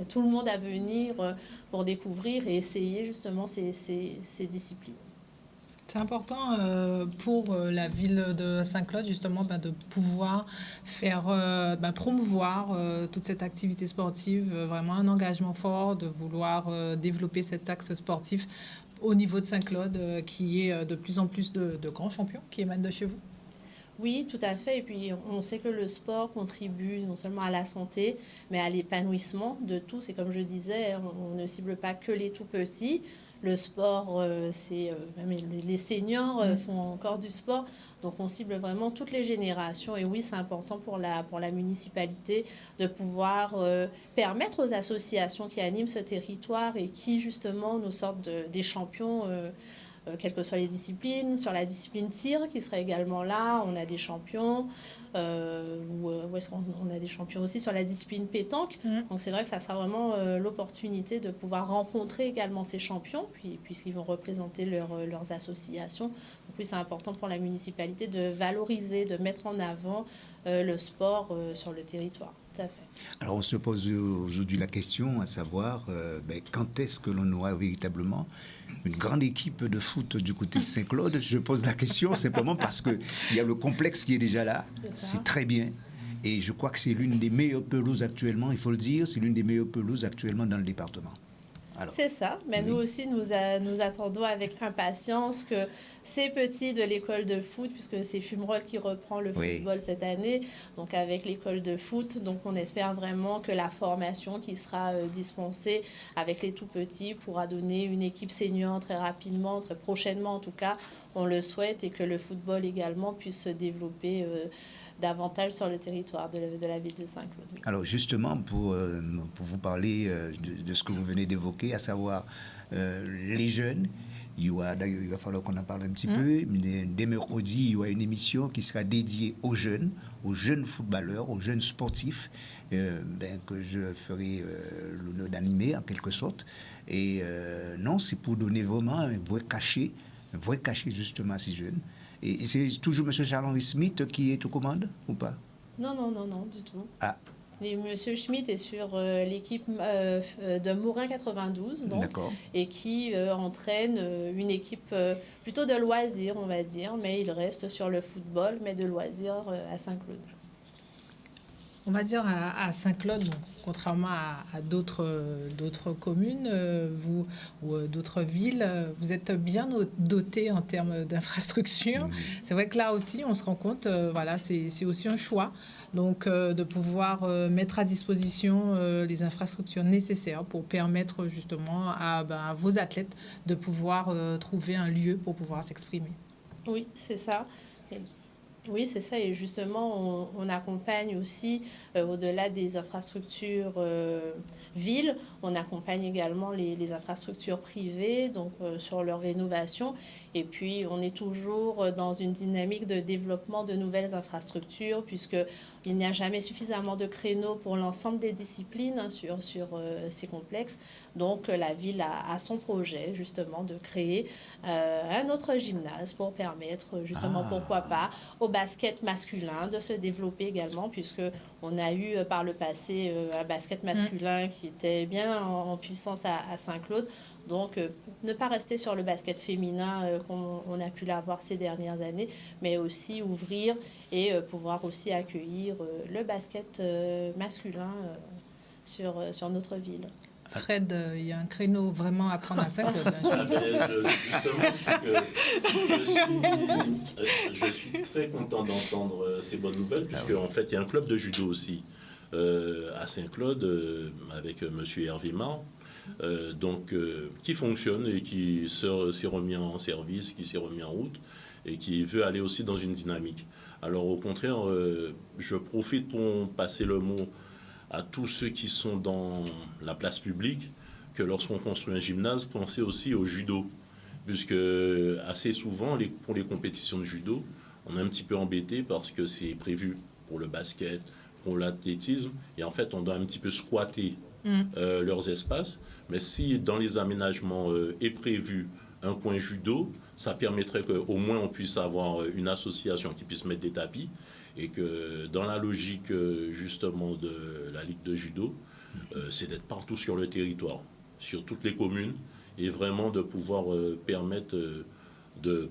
Speaker 6: tout le monde à venir pour découvrir et essayer justement ces disciplines.
Speaker 1: C'est important pour la ville de Saint-Claude, justement, de pouvoir faire promouvoir toute cette activité sportive, vraiment un engagement fort de vouloir développer cet axe sportif au niveau de Saint-Claude, qui est de plus en plus de grands champions qui émanent de chez vous.
Speaker 6: Oui, tout à fait. Et puis, on sait que le sport contribue non seulement à la santé, mais à l'épanouissement de tous. Et comme je disais, on ne cible pas que les tout petits. le sport, même les seniors font encore du sport. Donc on cible vraiment toutes les générations. Et oui, c'est important pour la municipalité de pouvoir permettre aux associations qui animent ce territoire et qui justement nous sortent des champions, quelles que soient les disciplines. Sur la discipline tir qui serait également là, on a des champions. Où est-ce qu'on a des champions aussi sur la discipline pétanque. Donc c'est vrai que ça sera vraiment l'opportunité de pouvoir rencontrer également ces champions, puisqu'ils vont représenter leurs associations. Donc oui, c'est important pour la municipalité de valoriser, de mettre en avant le sport sur le territoire. Tout à fait.
Speaker 2: Alors on se pose aujourd'hui la question à savoir quand est-ce que l'on aura véritablement une grande équipe de foot du côté de Saint-Claude. Je pose la question simplement parce qu'il y a le complexe qui est déjà là, c'est très bien. Et je crois que c'est l'une des meilleures pelouses actuellement, il faut le dire, c'est l'une des meilleures pelouses actuellement dans le département.
Speaker 6: C'est ça, mais nous aussi, nous attendons avec impatience que ces petits de l'école de foot, puisque c'est Fumerol qui reprend le football cette année, donc avec l'école de foot, donc on espère vraiment que la formation qui sera dispensée avec les tout petits pourra donner une équipe senior très rapidement, très prochainement en tout cas, on le souhaite, et que le football également puisse se développer davantage sur le territoire de la ville de Saint-Claude.
Speaker 2: Alors justement, pour vous parler de ce que vous venez d'évoquer, à savoir les jeunes, il va falloir qu'on en parle un petit peu. Dès mercredi, il y aura une émission qui sera dédiée aux jeunes footballeurs, aux jeunes sportifs, que je ferai l'honneur d'animer en quelque sorte. Et non, c'est pour donner vraiment un vrai cachet justement à ces jeunes. Et c'est toujours M. Charles-Henri Smith qui est aux commandes ou pas?
Speaker 6: Non, du tout.
Speaker 2: Ah.
Speaker 6: Mais M. Schmitt est sur l'équipe de Morin 92, donc, et qui entraîne une équipe plutôt de loisirs, on va dire, mais il reste sur le football, mais de loisirs à Saint-Claude.
Speaker 1: On va dire à Saint-Claude, contrairement à d'autres communes ou d'autres villes, vous êtes bien dotés en termes d'infrastructures. C'est vrai que là aussi, on se rend compte, c'est aussi un choix. Donc, de pouvoir mettre à disposition les infrastructures nécessaires pour permettre justement à vos athlètes de pouvoir trouver un lieu pour pouvoir s'exprimer.
Speaker 6: Oui, c'est ça. Oui, c'est ça. Et justement, on accompagne aussi, au-delà des infrastructures villes, on accompagne également les infrastructures privées, donc sur leur rénovation. Et puis, on est toujours dans une dynamique de développement de nouvelles infrastructures, puisqu'il n'y a jamais suffisamment de créneaux pour l'ensemble des disciplines sur ces complexes. Donc, la ville a son projet, justement, de créer un autre gymnase pour permettre, justement, pourquoi pas, au basket masculin de se développer également, puisqu'on a eu par le passé un basket masculin qui était bien en puissance à Saint-Claude. Donc, ne pas rester sur le basket féminin qu'on a pu l'avoir ces dernières années, mais aussi ouvrir et pouvoir aussi accueillir le basket masculin sur notre ville.
Speaker 1: Fred, il y a un créneau vraiment à prendre à Saint-Claude.
Speaker 5: Je suis très content d'entendre ces bonnes nouvelles, puisqu'en fait, il y a un club de judo aussi à Saint-Claude avec M. Hervé Mar. Qui fonctionne et qui s'est remis en service, qui s'est remis en route et qui veut aller aussi dans une dynamique. Alors au contraire, je profite pour passer le mot à tous ceux qui sont dans la place publique, que lorsqu'on construit un gymnase, pensez aussi au judo, puisque assez souvent, pour les compétitions de judo, on est un petit peu embêté parce que c'est prévu pour le basket, pour l'athlétisme, et en fait, on doit un petit peu squatter leurs espaces. Mais si dans les aménagements est prévu un coin judo, ça permettrait qu'au moins on puisse avoir une association qui puisse mettre des tapis, et que dans la logique justement de la Ligue de judo, c'est d'être partout sur le territoire, sur toutes les communes, et vraiment de pouvoir permettre de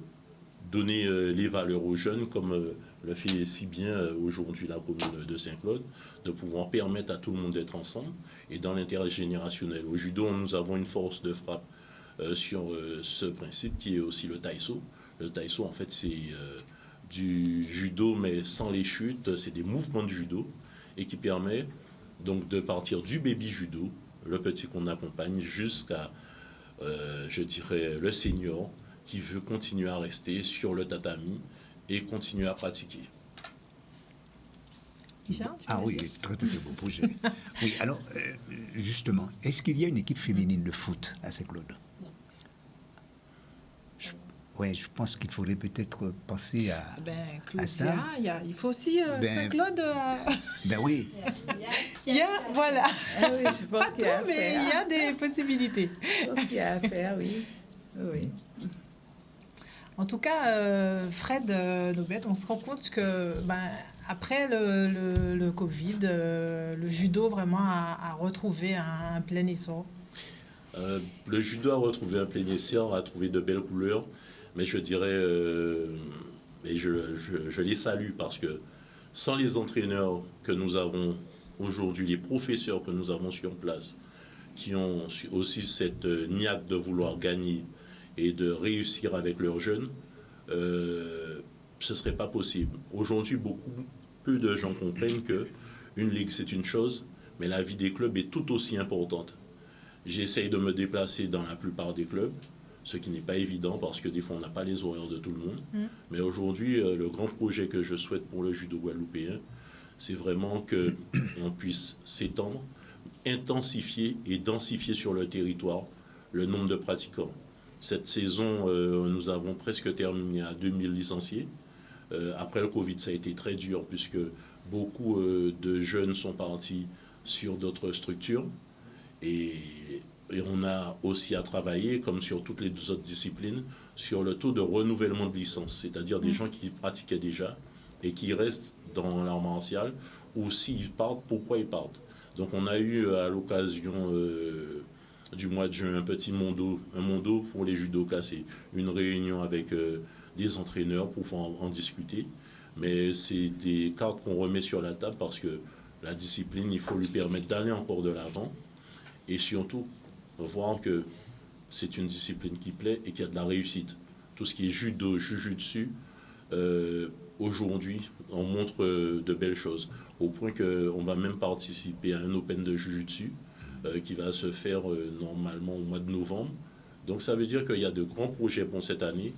Speaker 5: donner les valeurs aux jeunes, comme le fait si bien aujourd'hui la commune de Saint-Claude, de pouvoir permettre à tout le monde d'être ensemble et dans l'intérêt générationnel. Au judo, nous avons une force de frappe sur ce principe qui est aussi le taïso. Le taïso, en fait, c'est du judo, mais sans les chutes. C'est des mouvements de judo et qui permet donc de partir du baby judo, le petit qu'on accompagne, jusqu'à je dirais, le senior qui veut continuer à rester sur le tatami et continuer à pratiquer.
Speaker 2: Ah oui, très très beau projet. Oui, alors, justement, est-ce qu'il y a une équipe féminine de foot à Saint-Claude? Oui, je pense qu'il faudrait peut-être penser à ça.
Speaker 1: Il faut aussi Saint-Claude.
Speaker 2: Ben oui.
Speaker 1: Il y a, voilà.
Speaker 3: Ah oui, je pense
Speaker 1: Pas
Speaker 3: qu'il y a
Speaker 1: tout,
Speaker 3: à
Speaker 1: mais
Speaker 3: faire.
Speaker 1: il y a des possibilités.
Speaker 3: Je pense qu'il y a à faire, oui. Oui.
Speaker 1: En tout cas, Fred Nobet, on se rend compte que après le Covid, le judo vraiment a retrouvé un plein essor.
Speaker 5: Le judo a retrouvé un plein essor, a trouvé de belles couleurs, mais je dirais, et je les salue parce que sans les entraîneurs que nous avons aujourd'hui, les professeurs que nous avons sur place, qui ont aussi cette niaque de vouloir gagner et de réussir avec leurs jeunes, ce ne serait pas possible. Aujourd'hui, peu de gens comprennent qu'une ligue, c'est une chose, mais la vie des clubs est tout aussi importante. J'essaye de me déplacer dans la plupart des clubs, ce qui n'est pas évident parce que des fois, on n'a pas les horaires de tout le monde. Mais aujourd'hui, le grand projet que je souhaite pour le judo guadeloupéen, c'est vraiment qu'on puisse s'étendre, intensifier et densifier sur le territoire le nombre de pratiquants. Cette saison, nous avons presque terminé à 2000 licenciés. Après le Covid, ça a été très dur puisque beaucoup de jeunes sont partis sur d'autres structures. Et on a aussi à travailler, comme sur toutes les autres disciplines, sur le taux de renouvellement de licence, c'est-à-dire des gens qui pratiquaient déjà et qui restent dans l'art martial, ou s'ils partent, pourquoi ils partent. Donc on a eu à l'occasion du mois de juin un mondo pour les judokas, c'est une réunion avec des entraîneurs pour pouvoir en discuter. Mais c'est des cartes qu'on remet sur la table parce que la discipline, il faut lui permettre d'aller encore de l'avant et surtout voir que c'est une discipline qui plaît et qui a de la réussite. Tout ce qui est judo, jujutsu, aujourd'hui, on montre de belles choses. Au point qu'on va même participer à un Open de jujutsu qui va se faire normalement au mois de novembre. Donc ça veut dire qu'il y a de grands projets pour cette année.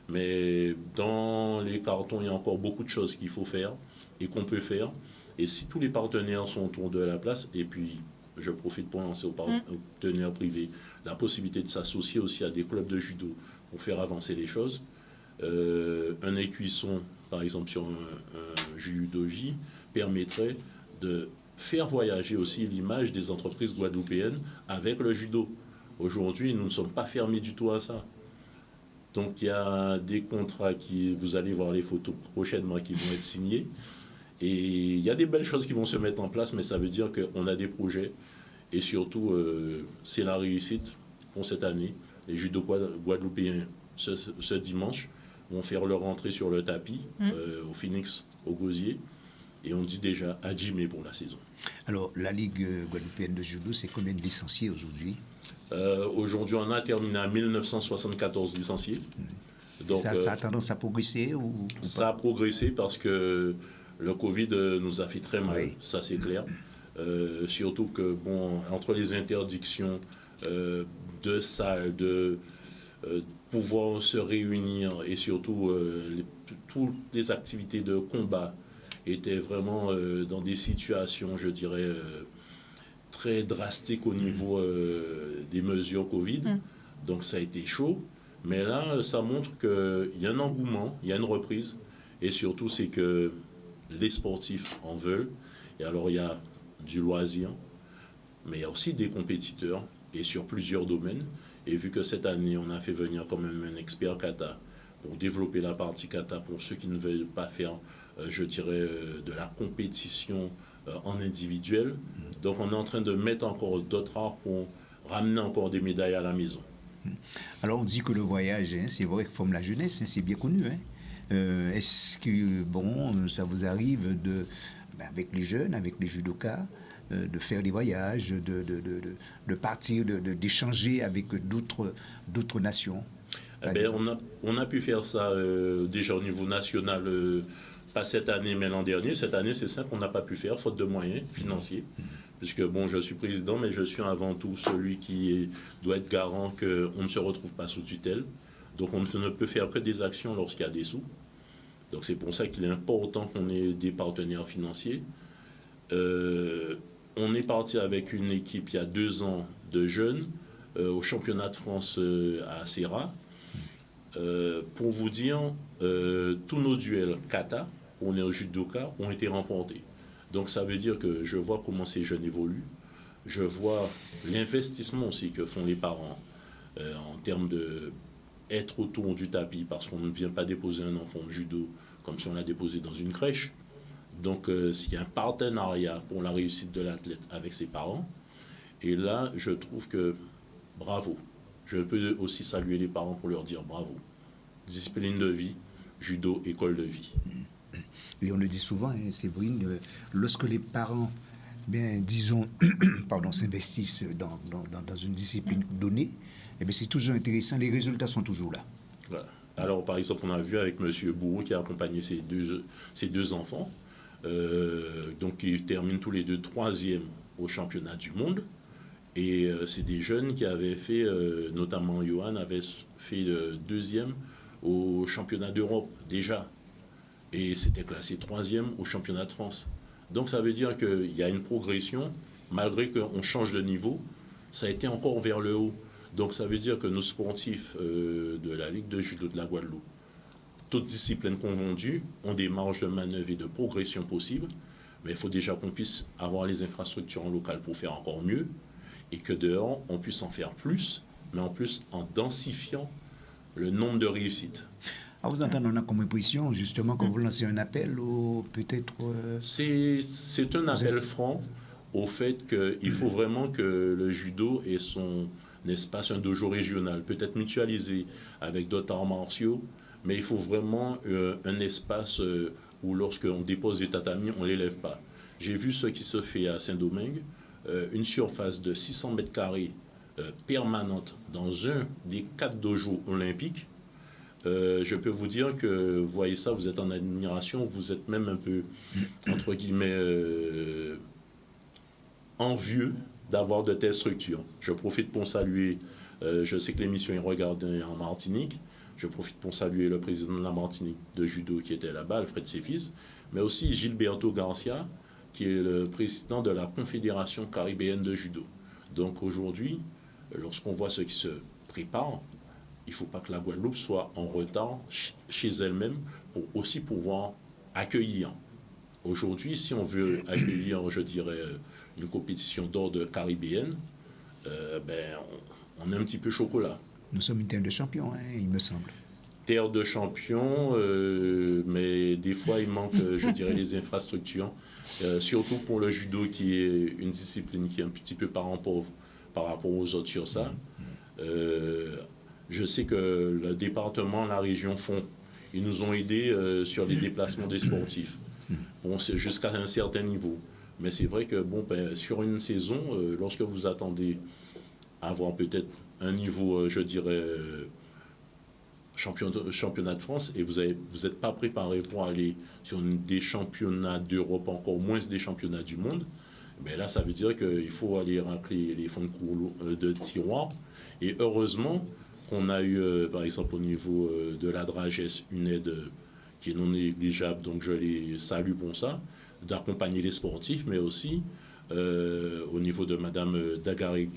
Speaker 5: Mais dans les cartons, il y a encore beaucoup de choses qu'il faut faire et qu'on peut faire. Et si tous les partenaires sont autour de la place, et puis je profite pour lancer aux partenaires privés la possibilité de s'associer aussi à des clubs de judo pour faire avancer les choses. Un écuisson, par exemple, sur un judoji, permettrait de faire voyager aussi l'image des entreprises guadeloupéennes avec le judo. Aujourd'hui, nous ne sommes pas fermés du tout à ça. Donc il y a des contrats vous allez voir les photos prochainement qui vont être signés. Et il y a des belles choses qui vont se mettre en place, mais ça veut dire qu'on a des projets. Et surtout, c'est la réussite pour cette année. Les judo guadeloupéens, ce dimanche, vont faire leur entrée sur le tapis au Phoenix, au Gosier. Et on dit déjà à 10 mai pour la saison.
Speaker 2: Alors, la Ligue guadeloupéenne de judo, c'est combien de licenciés aujourd'hui?
Speaker 5: Aujourd'hui, on a terminé à 1974 licenciés.
Speaker 2: Donc, ça a tendance à progresser ou
Speaker 5: ça a progressé parce que le Covid nous a fait très mal, oui. Ça c'est clair. Surtout que, entre les interdictions de salles, de pouvoir se réunir et surtout toutes les activités de combat étaient vraiment dans des situations, je dirais, très drastiques au niveau des mesures Covid. Donc ça a été chaud. Mais là, ça montre qu'il y a un engouement, il y a une reprise. Et surtout, c'est que les sportifs en veulent. Et alors, il y a du loisir, mais il y a aussi des compétiteurs, et sur plusieurs domaines. Et vu que cette année, on a fait venir quand même un expert kata pour développer la partie kata pour ceux qui ne veulent pas faire, je dirais, de la compétition en individuel. Donc, on est en train de mettre encore d'autres arts pour ramener encore des médailles à la maison.
Speaker 2: Alors, on dit que le voyage, c'est vrai que forme la jeunesse, c'est bien connu. Est-ce que, ça vous arrive avec les jeunes, avec les judokas, de faire des voyages, de partir, d'échanger avec d'autres nations?
Speaker 5: On a pu faire ça déjà au niveau national, pas cette année, mais l'an dernier. Cette année, c'est simple, on n'a pas pu faire, faute de moyens financiers, puisque bon, je suis président, mais je suis avant tout celui qui doit être garant qu'on ne se retrouve pas sous tutelle. Donc on ne peut faire que des actions lorsqu'il y a des sous. Donc c'est pour ça qu'il est important qu'on ait des partenaires financiers. On est parti avec une équipe il y a 2 ans de jeunes au championnat de France à Serra. Pour vous dire, tous nos duels kata, on est au judoka, ont été remportés. Donc ça veut dire que je vois comment ces jeunes évoluent. Je vois l'investissement aussi que font les parents en termes de être autour du tapis, parce qu'on ne vient pas déposer un enfant au judo comme si on l'a déposé dans une crèche. Donc s'il y a un partenariat pour la réussite de l'athlète avec ses parents, et là je trouve que bravo. Je peux aussi saluer les parents pour leur dire bravo. Discipline de vie, judo, école de vie.
Speaker 2: Et on le dit souvent, hein, Séverine, lorsque les parents, disons, s'investissent dans une discipline donnée, eh bien, c'est toujours intéressant, les résultats sont toujours là.
Speaker 5: Voilà. Alors, par exemple, on a vu avec M. Bourreau qui a accompagné ses deux enfants, donc ils terminent tous les deux 3e au championnat du monde. Et c'est des jeunes qui avaient fait, notamment Johan, avait fait 2e au championnat d'Europe déjà. Et c'était classé 3e au championnat de France. Donc ça veut dire qu'il y a une progression, malgré qu'on change de niveau, ça a été encore vers le haut. Donc ça veut dire que nos sportifs de la Ligue de judo de la Guadeloupe, toutes disciplines confondues, ont des marges de manœuvre et de progression possibles. Mais il faut déjà qu'on puisse avoir les infrastructures locales pour faire encore mieux, et que dehors, on puisse en faire plus, mais en plus en densifiant le nombre de réussites.
Speaker 2: À vous entendre, on a comme impression, justement, quand vous lancez un appel, ou peut-être...
Speaker 5: C'est un appel franc au fait qu'il faut vraiment que le judo ait son espace, un dojo régional, peut-être mutualisé avec d'autres arts martiaux, mais il faut vraiment un espace où lorsqu'on dépose des tatamis, on ne les lève pas. J'ai vu ce qui se fait à Saint-Domingue, une surface de 600 mètres carrés permanente dans un des 4 dojos olympiques. Je peux vous dire que vous voyez ça, vous êtes en admiration, vous êtes même un peu, entre guillemets, envieux d'avoir de telles structures. Je profite pour saluer, je sais que l'émission est regardée en Martinique, je profite pour saluer le président de la Martinique de judo qui était là-bas, Alfred Séfis, mais aussi Gilberto Garcia, qui est le président de la Confédération caribéenne de judo. Donc aujourd'hui, lorsqu'on voit ce qui se prépare, il ne faut pas que la Guadeloupe soit en retard chez elle-même pour aussi pouvoir accueillir. Aujourd'hui, si on veut accueillir, je dirais, une compétition d'ordre caribéenne, on est un petit peu chocolat.
Speaker 2: Nous sommes une terre de champions, hein, il me semble.
Speaker 5: Terre de champions, mais des fois, il manque, je dirais, les infrastructures. Surtout pour le judo, qui est une discipline qui est un petit peu parent pauvre par rapport aux autres sur ça. Je sais que le département, la région font. Ils nous ont aidés sur les déplacements des sportifs. Bon, c'est jusqu'à un certain niveau. Mais c'est vrai que sur une saison, lorsque vous attendez à avoir peut-être un niveau, je dirais, championnat de France, et vous n'êtes pas préparé pour aller sur des championnats d'Europe, encore moins des championnats du monde, mais là, ça veut dire qu'il faut aller racler les fonds de cours de tiroir. Et heureusement qu'on a eu, par exemple, au niveau de la Dragesse, une aide qui est non négligeable, donc je les salue pour ça, d'accompagner les sportifs, mais aussi au niveau de Madame Dagarig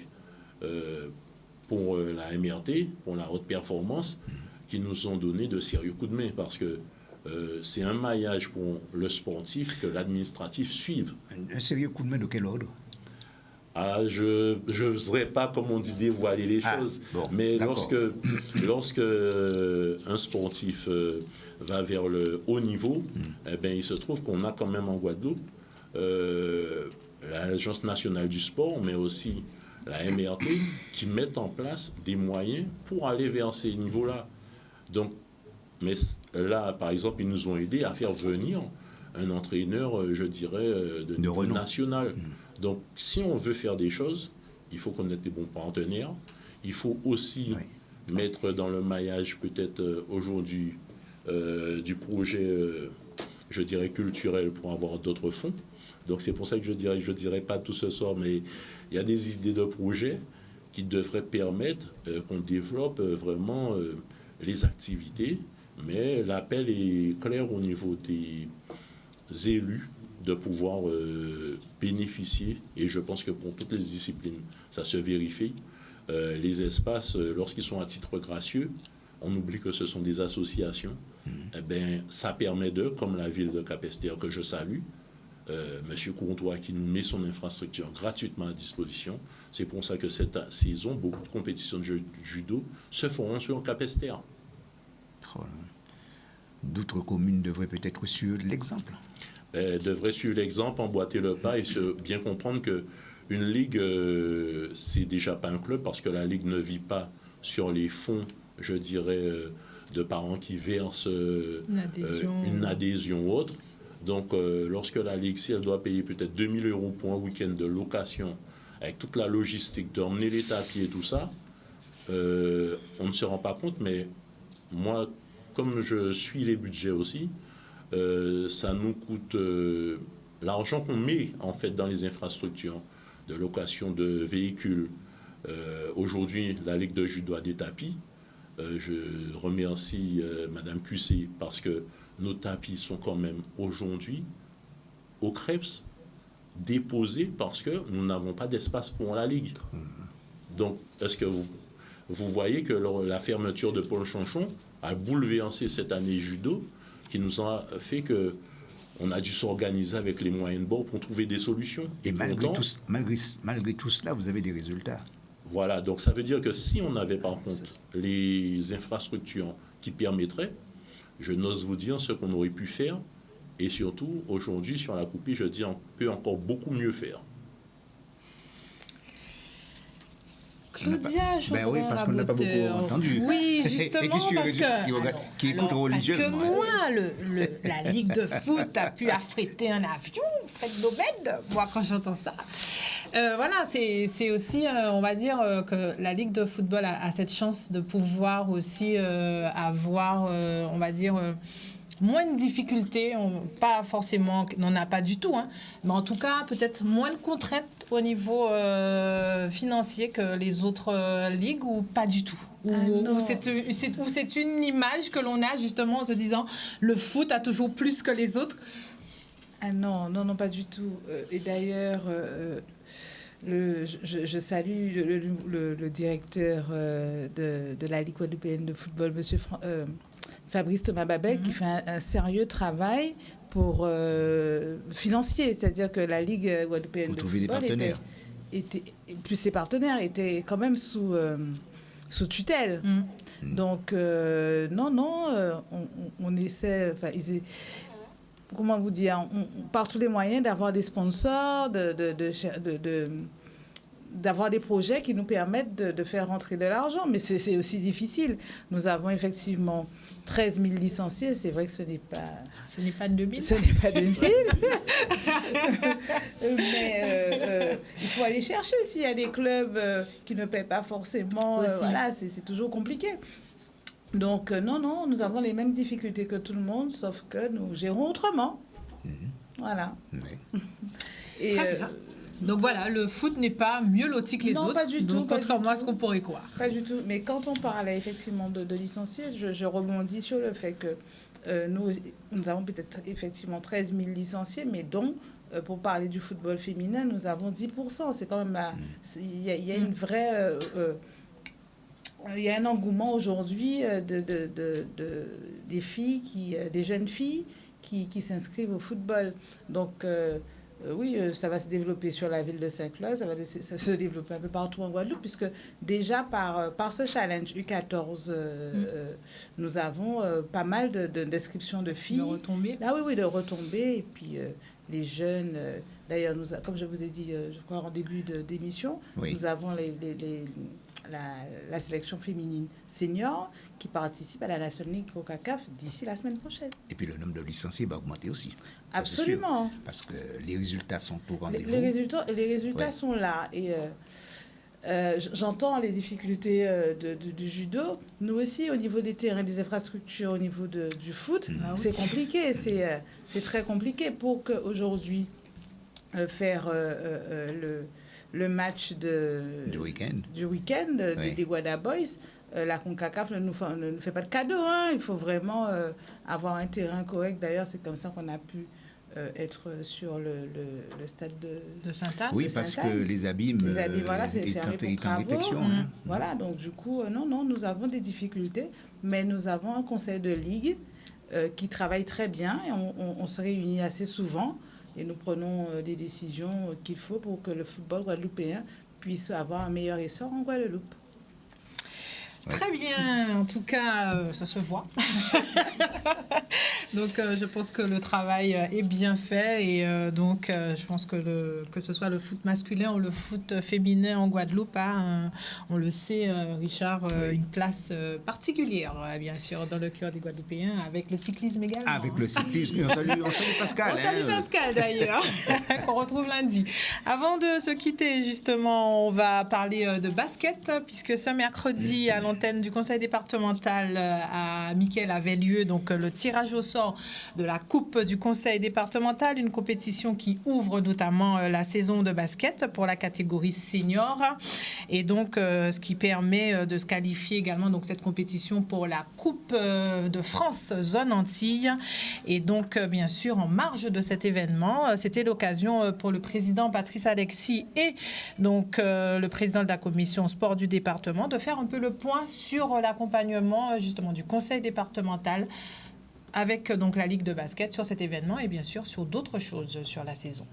Speaker 5: pour la MRT, pour la haute performance, qui nous ont donné de sérieux coups de main, parce que c'est un maillage pour le sportif que l'administratif suive.
Speaker 2: Un sérieux coup de main de quel ordre?
Speaker 5: Je n'oserais pas, comme on dit, dévoiler les choses. Bon, mais lorsque un sportif va vers le haut niveau, il se trouve qu'on a quand même en Guadeloupe l'Agence nationale du sport, mais aussi la MRT, qui mettent en place des moyens pour aller vers ces niveaux-là. Donc, mais là, par exemple, ils nous ont aidés à faire venir un entraîneur, je dirais, de niveau national. Donc, si on veut faire des choses, il faut qu'on ait des bons partenaires. Il faut aussi mettre dans le maillage, peut-être aujourd'hui, du projet, je dirais, culturel pour avoir d'autres fonds. Donc c'est pour ça que je dirais pas tout ce soir, mais il y a des idées de projets qui devraient permettre qu'on développe vraiment les activités, mais l'appel est clair au niveau des élus de pouvoir bénéficier, et je pense que pour toutes les disciplines, ça se vérifie, les espaces, lorsqu'ils sont à titre gracieux, on oublie que ce sont des associations, eh bien, ça permet d'eux, comme la ville de Capesterre que je salue, Monsieur Courtois qui nous met son infrastructure gratuitement à disposition. C'est pour ça que cette saison, beaucoup de compétitions de judo se feront sur Capesterre.
Speaker 2: Oh, d'autres communes devraient peut-être suivre l'exemple.
Speaker 5: Devraient suivre l'exemple, emboîter le pas et bien comprendre qu'une ligue, c'est déjà pas un club parce que la ligue ne vit pas sur les fonds, je dirais, de parents qui versent une adhésion ou autre. Donc, lorsque la Ligue, si elle doit payer peut-être 2 000 € pour un week-end de location, avec toute la logistique, d'emmener les tapis et tout ça, on ne se rend pas compte, mais moi, comme je suis les budgets aussi, ça nous coûte l'argent qu'on met, en fait, dans les infrastructures de location de véhicules. Aujourd'hui, la Ligue de judo a des tapis. Je remercie Madame QC parce que nos tapis sont quand même aujourd'hui au CREPS déposés parce que nous n'avons pas d'espace pour la Ligue. Donc, est-ce que vous voyez que la fermeture de Paul Chanchon a bouleversé cette année judo qui nous a fait que on a dû s'organiser avec les moyens de bord pour trouver des solutions.
Speaker 2: Et malgré tout cela, vous avez des résultats.
Speaker 5: Voilà, donc ça veut dire que si on avait par contre les infrastructures qui permettraient, je n'ose vous dire ce qu'on aurait pu faire, et surtout aujourd'hui sur la Coupie, je dis on peut encore beaucoup mieux faire.
Speaker 1: Claudia,
Speaker 2: oui, parce qu'on n'a pas beaucoup entendu.
Speaker 1: Oui, justement,
Speaker 2: qui écoute religieusement.
Speaker 1: Parce que moi, la Ligue de foot a pu affréter un avion, Fred Lobed, moi quand j'entends ça. Voilà, c'est aussi, on va dire, que la Ligue de football a cette chance de pouvoir aussi avoir, on va dire, moins de difficultés, pas forcément, on n'en a pas du tout, hein, mais en tout cas, peut-être moins de contraintes au niveau financier que les autres ligues, ou pas du tout. Ou c'est une image que l'on a justement en se disant le foot a toujours plus que les autres.
Speaker 3: Ah non, pas du tout. Et d'ailleurs, je salue le directeur de la Ligue guadeloupéenne de football, monsieur Fabrice Thomas Babel, qui fait un sérieux travail pour financier, c'est-à-dire que la Ligue guadeloupéenne de football plus ses partenaires étaient quand même sous tutelle. Donc on essaie, comment vous dire, par tous les moyens d'avoir des sponsors, d'avoir des projets qui nous permettent de faire rentrer de l'argent. Mais c'est aussi difficile. Nous avons effectivement 13 000 licenciés. C'est vrai que ce n'est pas...
Speaker 1: Ce n'est pas 2000.
Speaker 3: Ce n'est pas 2000. Mais il faut aller chercher s'il y a des clubs qui ne paient pas forcément. Voilà, c'est toujours compliqué. Donc, non, nous avons les mêmes difficultés que tout le monde, sauf que nous gérons autrement. Voilà.
Speaker 2: Oui.
Speaker 3: Et,
Speaker 1: donc voilà, le foot n'est pas mieux loti que les autres.
Speaker 3: Pas du tout.
Speaker 1: Contrairement à ce qu'on pourrait croire.
Speaker 3: Pas du tout. Mais quand on parle effectivement de licenciés, je rebondis sur le fait que nous avons peut-être effectivement 13 000 licenciés, mais dont, pour parler du football féminin, nous avons 10%. C'est quand même il y a une vraie... il y a un engouement aujourd'hui des filles, des jeunes filles qui s'inscrivent au football. Donc, oui, ça va se développer sur la ville de Saint-Claude, ça va se développer un peu partout en Guadeloupe, puisque déjà par ce challenge U14, nous avons pas mal d'inscriptions de filles.
Speaker 1: De retombées.
Speaker 3: Ah oui, de retombées. Et puis, les jeunes... D'ailleurs, comme je vous ai dit, je crois, en début d'émission, nous avons la sélection féminine senior qui participe à la National League au CACAF d'ici la semaine prochaine.
Speaker 2: Et puis le nombre de licenciés va augmenter aussi.
Speaker 3: Absolument.
Speaker 2: Parce que les résultats sont au rendez-vous.
Speaker 3: Les résultats sont là. Et j'entends les difficultés du judo. Nous aussi, au niveau des terrains, des infrastructures, au niveau du foot, c'est compliqué. C'est très compliqué pour qu'aujourd'hui, faire le match
Speaker 2: du week-end
Speaker 3: des Guada Boys. La CONCACAF ne nous fait pas de cadeau. Hein. Il faut vraiment avoir un terrain correct. D'ailleurs, c'est comme ça qu'on a pu être sur le stade de
Speaker 1: Sainte-Anne.
Speaker 2: Oui, parce que les abîmes
Speaker 3: voilà, c'est
Speaker 2: en réflexion. Hein.
Speaker 3: Voilà, donc du coup, non, nous avons des difficultés, mais nous avons un conseil de ligue qui travaille très bien et on se réunit assez souvent et nous prenons des décisions qu'il faut pour que le football guadeloupéen puisse avoir un meilleur essor en Guadeloupe.
Speaker 1: Très bien, en tout cas, ça se voit. Donc, je pense que le travail est bien fait et donc, je pense que ce soit le foot masculin ou le foot féminin en Guadeloupe a, on le sait, Richard, une place particulière, bien sûr, dans le cœur des Guadeloupéens, avec le cyclisme également.
Speaker 2: Avec le cyclisme, on salue Pascal.
Speaker 1: On salue Pascal, d'ailleurs, qu'on retrouve lundi. Avant de se quitter, justement, on va parler de basket, puisque ce mercredi, à l'antenne du conseil départemental à Mickaël avait lieu donc le tirage au sort de la coupe du conseil départemental, une compétition qui ouvre notamment la saison de basket pour la catégorie senior et donc ce qui permet de se qualifier également donc cette compétition pour la coupe de France zone Antilles et donc bien sûr en marge de cet événement, c'était l'occasion pour le président Patrice Alexis et donc le président de la commission sport du département de faire un peu le point sur l'accompagnement justement du conseil départemental avec donc la Ligue de basket sur cet événement et bien sûr sur d'autres choses sur la saison.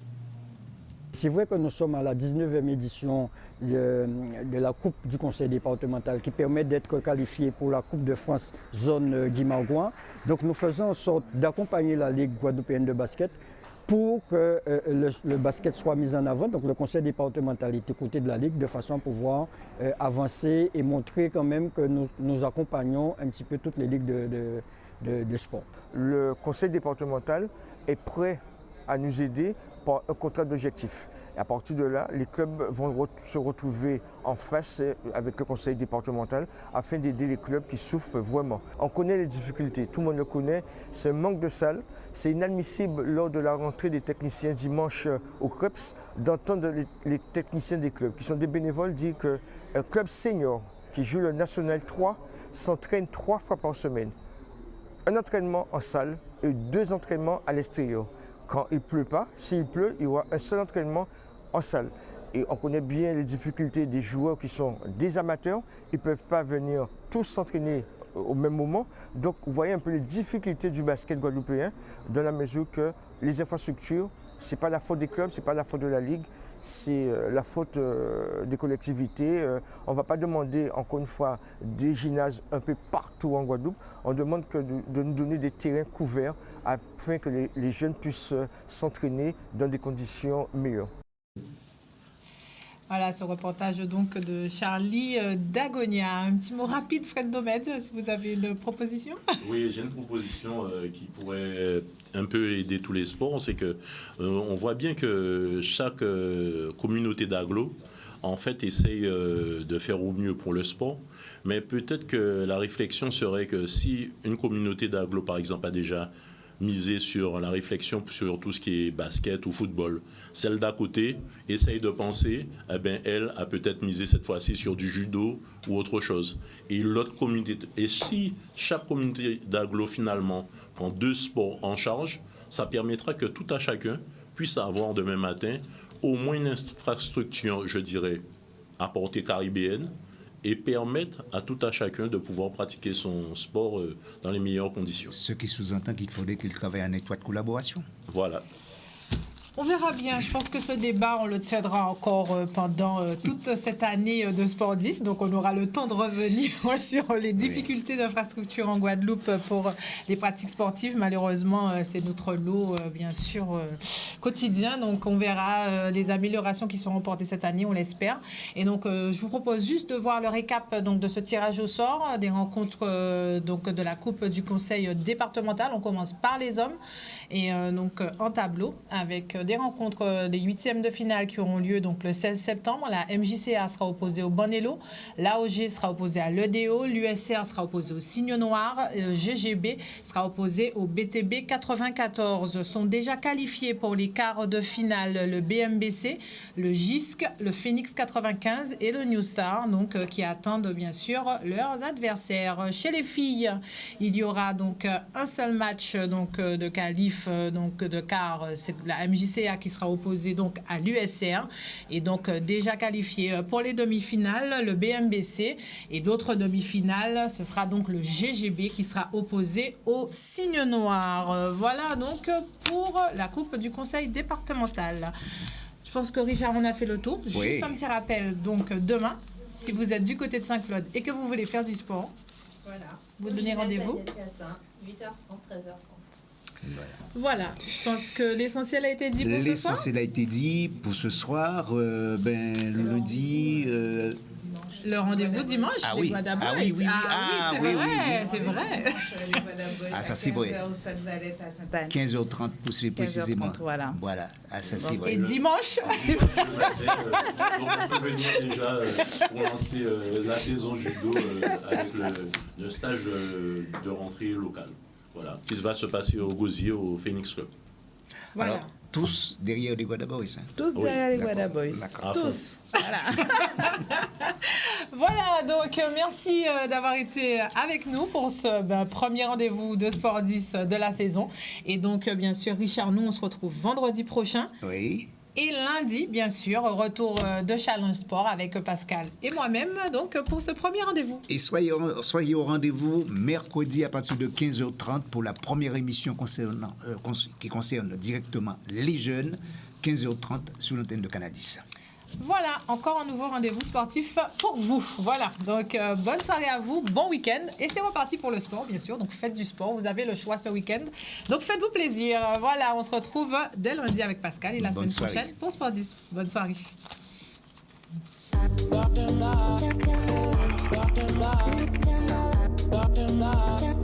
Speaker 7: C'est vrai que nous sommes à la 19e édition de la Coupe du Conseil départemental qui permet d'être qualifié pour la Coupe de France zone Guimarães. Donc nous faisons en sorte d'accompagner la Ligue guadeloupéenne de basket pour que le basket soit mis en avant. Donc le conseil départemental est aux côtés de la Ligue de façon à pouvoir avancer et montrer quand même que nous accompagnons un petit peu toutes les ligues de sport.
Speaker 8: Le conseil départemental est prêt à nous aider par un contrat d'objectif. Et à partir de là, les clubs vont se retrouver en face avec le conseil départemental afin d'aider les clubs qui souffrent vraiment. On connaît les difficultés, tout le monde le connaît, c'est un manque de salles. C'est inadmissible lors de la rentrée des techniciens dimanche au CREPS d'entendre les techniciens des clubs, qui sont des bénévoles, dire qu'un club senior qui joue le National 3 s'entraîne 3 fois par semaine. Un entraînement en salle et 2 entraînements à l'extérieur. Quand il ne pleut pas, s'il pleut, il y aura un seul entraînement en salle. Et on connaît bien les difficultés des joueurs qui sont des amateurs. Ils ne peuvent pas venir tous s'entraîner au même moment. Donc vous voyez un peu les difficultés du basket guadeloupéen dans la mesure que les infrastructures, ce n'est pas la faute des clubs, ce n'est pas la faute de la Ligue, c'est la faute des collectivités. On ne va pas demander, encore une fois, des gymnases un peu partout en Guadeloupe. On demande de nous donner des terrains couverts afin que les jeunes puissent s'entraîner dans des conditions meilleures.
Speaker 1: Voilà ce reportage donc de Charlie Dagonia. Un petit mot rapide, Fred Domed, si vous avez une proposition.
Speaker 5: Oui, j'ai une proposition qui pourrait un peu aider tous les sports. C'est que on voit bien que chaque communauté d'agglo en fait essaye de faire au mieux pour le sport. Mais peut-être que la réflexion serait que si une communauté d'agglo, par exemple, a déjà misé sur la réflexion sur tout ce qui est basket ou football, celle d'à côté essaye de penser, eh bien, elle a peut-être misé cette fois-ci sur du judo ou autre chose. Et l'autre communauté, et si chaque communauté d'agglo finalement prend 2 sports en charge, ça permettra que tout à chacun puisse avoir demain matin au moins une infrastructure, je dirais, à portée caribéenne, et permettre à tout à chacun de pouvoir pratiquer son sport dans les meilleures conditions.
Speaker 2: Ce qui sous-entend qu'il faudrait qu'il travaille en étroite collaboration.
Speaker 5: Voilà.
Speaker 1: On verra bien. Je pense que ce débat, on le tiendra encore pendant toute cette année de Sport 10. Donc, on aura le temps de revenir sur les difficultés d'infrastructure en Guadeloupe pour les pratiques sportives. Malheureusement, c'est notre lot, bien sûr, quotidien. Donc, on verra les améliorations qui seront portées cette année, on l'espère. Et donc, je vous propose juste de voir le récap donc, de ce tirage au sort, des rencontres donc, de la Coupe du Conseil départemental. On commence par les hommes et donc en tableau avec des rencontres des 8e de finale qui auront lieu donc le 16 septembre. La MJCA sera opposée au Bonello, l'AOG sera opposée à l'EDO, l'USR sera opposée au Signe Noir, et le GGB sera opposé au BTB 94. Sont déjà qualifiés pour les quarts de finale le BMBC, le GISC, le Phoenix 95 et le New Star, donc qui attendent bien sûr leurs adversaires. Chez les filles, il y aura donc un seul match donc de qualif donc de quart, c'est la MJCA qui sera opposée donc à l'USR et donc déjà qualifié pour les demi-finales le BMBC et d'autres demi-finales, ce sera donc le GGB qui sera opposé au Signe Noir. Voilà donc pour la coupe du conseil départemental. Je pense que Richard, on a fait le tour.
Speaker 2: Oui.
Speaker 1: Juste un petit rappel, donc demain, si vous êtes du côté de Saint-Claude et que vous voulez faire du sport,
Speaker 6: Voilà.
Speaker 1: vous donnez rendez-vous.
Speaker 6: 8h30, 13h30.
Speaker 1: Voilà, je pense que l'essentiel a été dit pour ce soir.
Speaker 2: L'essentiel a été dit pour ce soir. Lundi.
Speaker 1: Le rendez-vous dimanche,
Speaker 2: Ah
Speaker 1: les
Speaker 2: oui.
Speaker 1: Guada Boys.
Speaker 2: Ah oui, oui, oui. Ah
Speaker 1: c'est
Speaker 2: oui,
Speaker 1: vrai,
Speaker 2: oui,
Speaker 1: c'est vrai.
Speaker 2: Ah, ça, c'est vrai. 15h30 pour se précisément.
Speaker 3: 15h30, voilà.
Speaker 2: Voilà. Ah, ça c'est vrai.
Speaker 1: Et dimanche,
Speaker 5: Donc on peut venir déjà pour lancer la saison judo avec le stage de rentrée locale. Voilà, qui va se passer au Gosier, au Phoenix Club.
Speaker 1: voilà.
Speaker 2: Alors, tous derrière les Guada Boys. Hein.
Speaker 3: Tous
Speaker 5: Oui,
Speaker 3: derrière les
Speaker 2: d'accord.
Speaker 3: Guada Boys.
Speaker 2: D'accord.
Speaker 5: À fond.
Speaker 3: Tous.
Speaker 1: Voilà, donc merci d'avoir été avec nous pour ce premier rendez-vous de Sport 10 de la saison. Et donc, bien sûr, Richard, nous, on se retrouve vendredi prochain.
Speaker 2: Oui.
Speaker 1: Et lundi, bien sûr, retour de Challenge Sport avec Pascal et moi-même, donc pour ce premier rendez-vous.
Speaker 2: Et soyez au rendez-vous mercredi à partir de 15h30 pour la première émission qui concerne directement les jeunes, 15h30 sur l'antenne de Canadis.
Speaker 1: Voilà, encore un nouveau rendez-vous sportif pour vous. Voilà, donc bonne soirée à vous, bon week-end. Et c'est reparti pour le sport, bien sûr. Donc faites du sport, vous avez le choix ce week-end. Donc faites-vous plaisir. Voilà, on se retrouve dès lundi avec Pascal et la
Speaker 2: Bonne
Speaker 1: semaine
Speaker 2: soirée.
Speaker 1: prochaine pour Sport 10. Bonne soirée.
Speaker 9: Rock them